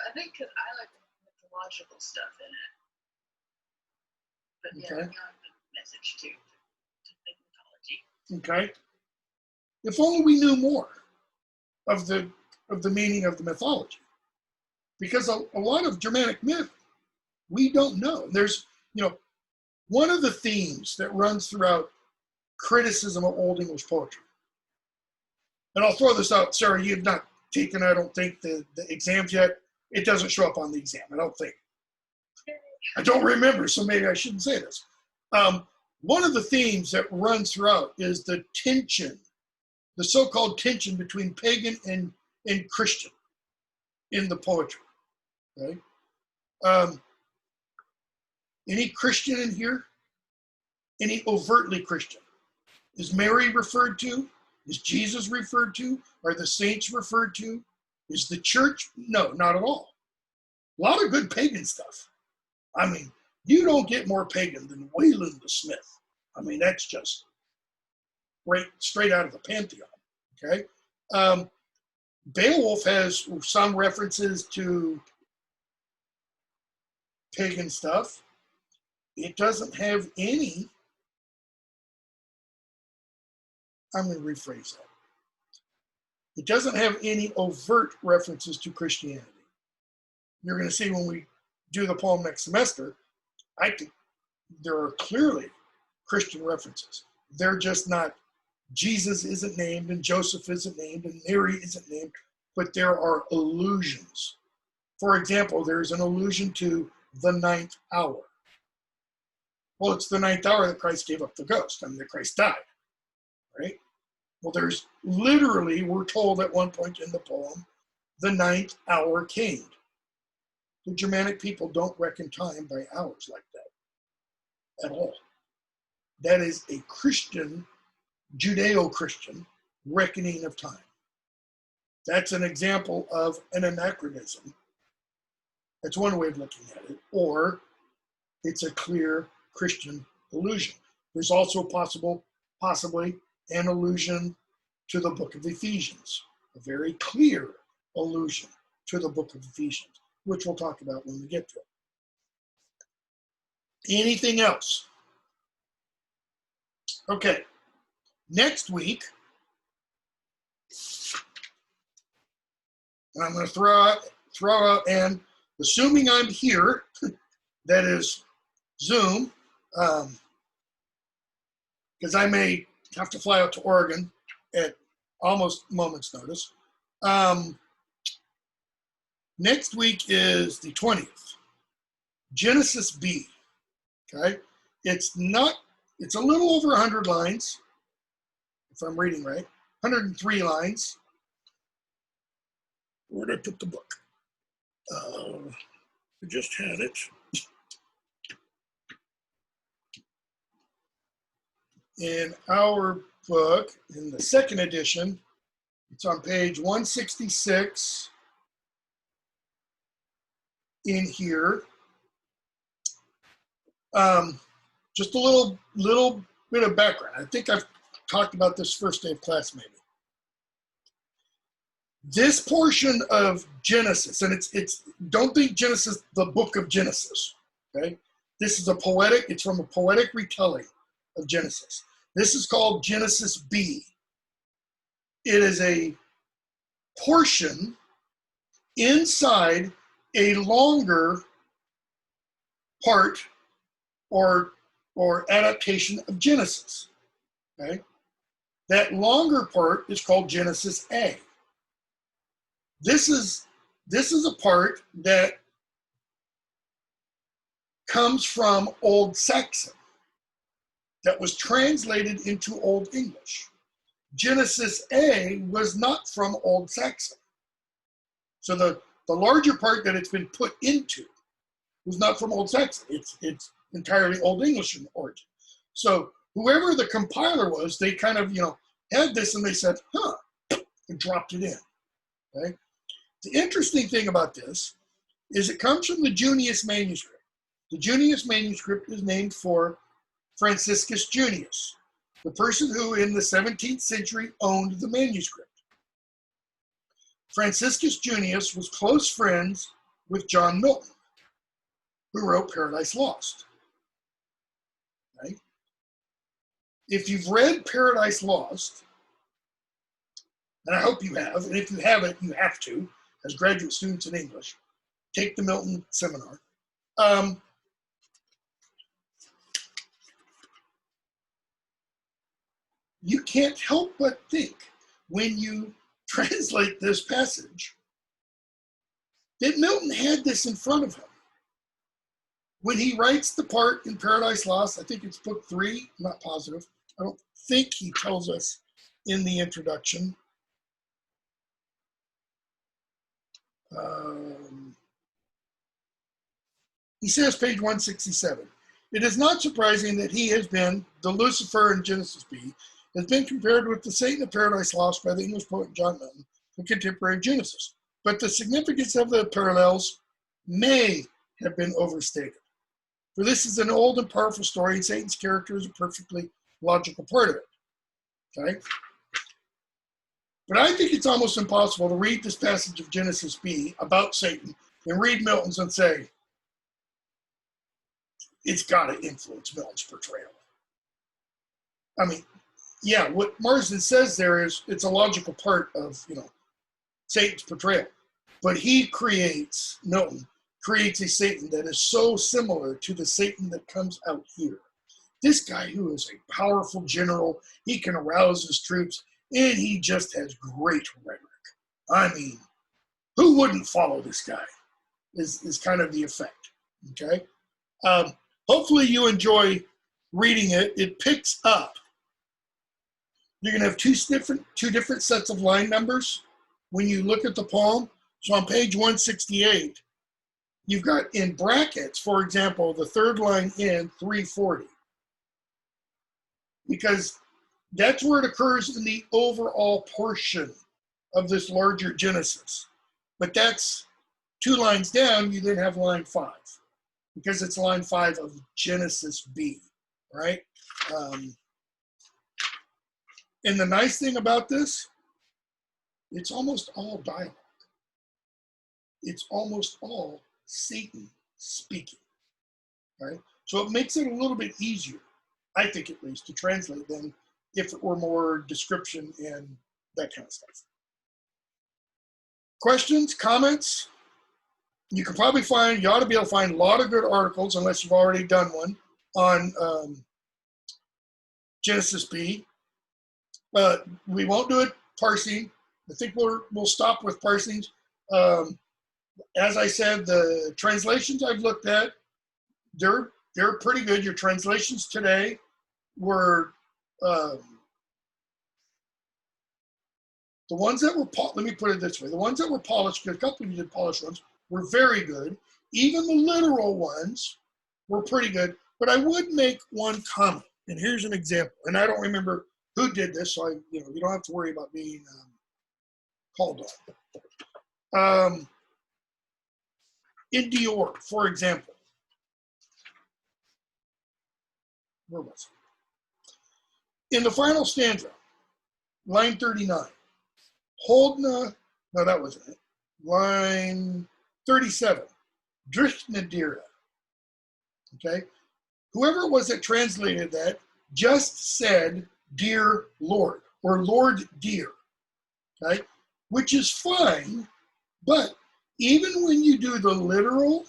I think because I like the mythological stuff in it. But yeah, Okay. beyond the message to mythology. Okay. If only we knew more of the meaning of the mythology. Because a lot of Germanic myth, we don't know. There's, one of the themes that runs throughout criticism of Old English poetry, and I'll throw this out, Sarah, you've not taken, I don't think, the exams yet. It doesn't show up on the exam, I don't think. I don't remember, so maybe I shouldn't say this. One of the themes that runs throughout is the tension, the so-called tension between pagan and Christian in the poetry, right? Any Christian in here? Any overtly Christian? Is Mary referred to? Is Jesus referred to? Are the saints referred to? Is the church? No, not at all. A lot of good pagan stuff. I mean, you don't get more pagan than Weyland the Smith. I mean, that's just straight out of the Pantheon, okay? Beowulf has some references to pagan stuff. It doesn't have any, I'm going to rephrase that. It doesn't have any overt references to Christianity. You're going to see when we do the poem next semester, I think there are clearly Christian references. They're just not, Jesus isn't named and Joseph isn't named and Mary isn't named, but there are allusions. For example, there's an allusion to the 9th hour. Well, it's the 9th hour that Christ gave up the ghost. I mean, that Christ died, right? Well, there's literally, we're told at one point in the poem, the ninth hour came. The Germanic people don't reckon time by hours like that at all. That is a Christian, Judeo-Christian reckoning of time. That's an example of an anachronism. That's one way of looking at it. Or it's a clear Christian allusion. There's also possibly an allusion to the book of Ephesians, a very clear allusion to the book of Ephesians, which we'll talk about when we get to it. Anything else? Okay, next week, I'm going to throw out, and assuming I'm here, that is Zoom, because I may have to fly out to Oregon at almost moment's notice. Next week is the 20th, Genesis B, okay? It's a little over 100 lines, if I'm reading right, 103 lines. Where did I put the book? I just had it. In our book, in the second edition, it's on page 166 in here. Just a little bit of background. I think I've talked about this first day of class maybe. This portion of Genesis, and it's don't think Genesis, the book of Genesis, okay? This is it's from a poetic retelling of Genesis. This is called Genesis B. It is a portion inside a longer part or adaptation of Genesis, okay? That longer part is called Genesis A. This is a part that comes from Old Saxon that was translated into Old English. Genesis A was not from Old Saxon. So the larger part that it's been put into was not from Old Saxon. It's entirely Old English in origin. So whoever the compiler was, they kind of, had this and they said, and dropped it in, okay? The interesting thing about this is it comes from the Junius manuscript. The Junius manuscript is named for Franciscus Junius, the person who in the 17th century owned the manuscript. Franciscus Junius was close friends with John Milton, who wrote Paradise Lost. Right? If you've read Paradise Lost, and I hope you have, and if you haven't, you have to, as graduate students in English, take the Milton seminar. You can't help but think, when you translate this passage, that Milton had this in front of him. When he writes the part in Paradise Lost, I think it's book 3, I'm not positive. I don't think he tells us in the introduction. He says, page 167, it is not surprising that he has been, the Lucifer in Genesis B, has been compared with the Satan of Paradise Lost by the English poet John Milton, the contemporary Genesis. But the significance of the parallels may have been overstated. For this is an old and powerful story, and Satan's character is a perfectly logical part of it. Okay? But I think it's almost impossible to read this passage of Genesis B about Satan and read Milton's and say, it's got to influence Milton's portrayal. I mean, yeah, what Marsden says there is it's a logical part of, Satan's portrayal. But Milton creates a Satan that is so similar to the Satan that comes out here. This guy who is a powerful general, he can arouse his troops, and he just has great rhetoric. I mean, who wouldn't follow this guy is kind of the effect, okay? Hopefully you enjoy reading it. It picks up you're going to have two different sets of line numbers when you look at the poem. So on page 168, you've got in brackets, for example, the third line in 340, because that's where it occurs in the overall portion of this larger Genesis. But that's 2 lines down, you then have line 5, because it's line 5 of Genesis B, right? And the nice thing about this, it's almost all dialogue. It's almost all Satan speaking, right? So it makes it a little bit easier, I think at least, to translate than if it were more description and that kind of stuff. Questions, comments? You can probably you ought to be able to find a lot of good articles, unless you've already done one, on Genesis B. We won't do it parsing. I think we'll stop with parsings. As I said, the translations I've looked at, they're pretty good. Your translations today were the ones that were, let me put it this way, the ones that were polished, because a couple of you did polished ones, were very good. Even the literal ones were pretty good, but I would make one comment, and here's an example, and I don't remember who did this, so you don't have to worry about being called on. In Deor, for example, where was it? In the final stanza, line 39, Holdna, no, that wasn't it. Line 37, Driftnadira. Okay? Whoever it was that translated that just said, dear Lord, or Lord dear. Okay? Which is fine, but even when you do the literal,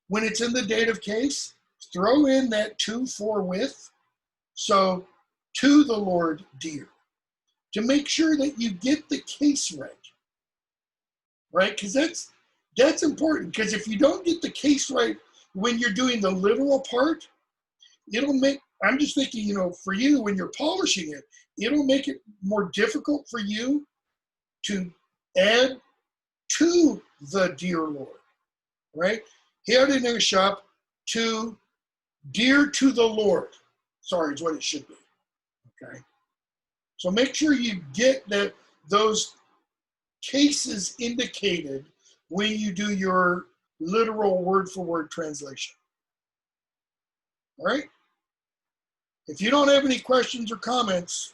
when it's in the dative case, throw in that to, for, with. So, to the Lord dear, to make sure that you get the case right, right? Because that's important, because if you don't get the case right when you're doing the literal part, it'll make, I'm just thinking, for you, when you're polishing it, it'll make it more difficult for you to add to the dear Lord, right? Here in a shop, to dear to the Lord, sorry, is what it should be, okay? So make sure you get those cases indicated when you do your literal word-for-word translation, all right? If you don't have any questions or comments,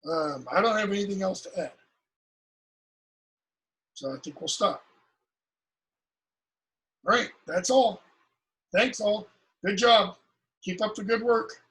I don't have anything else to add. So I think we'll stop. All right, that's all. Thanks all. Good job. Keep up the good work.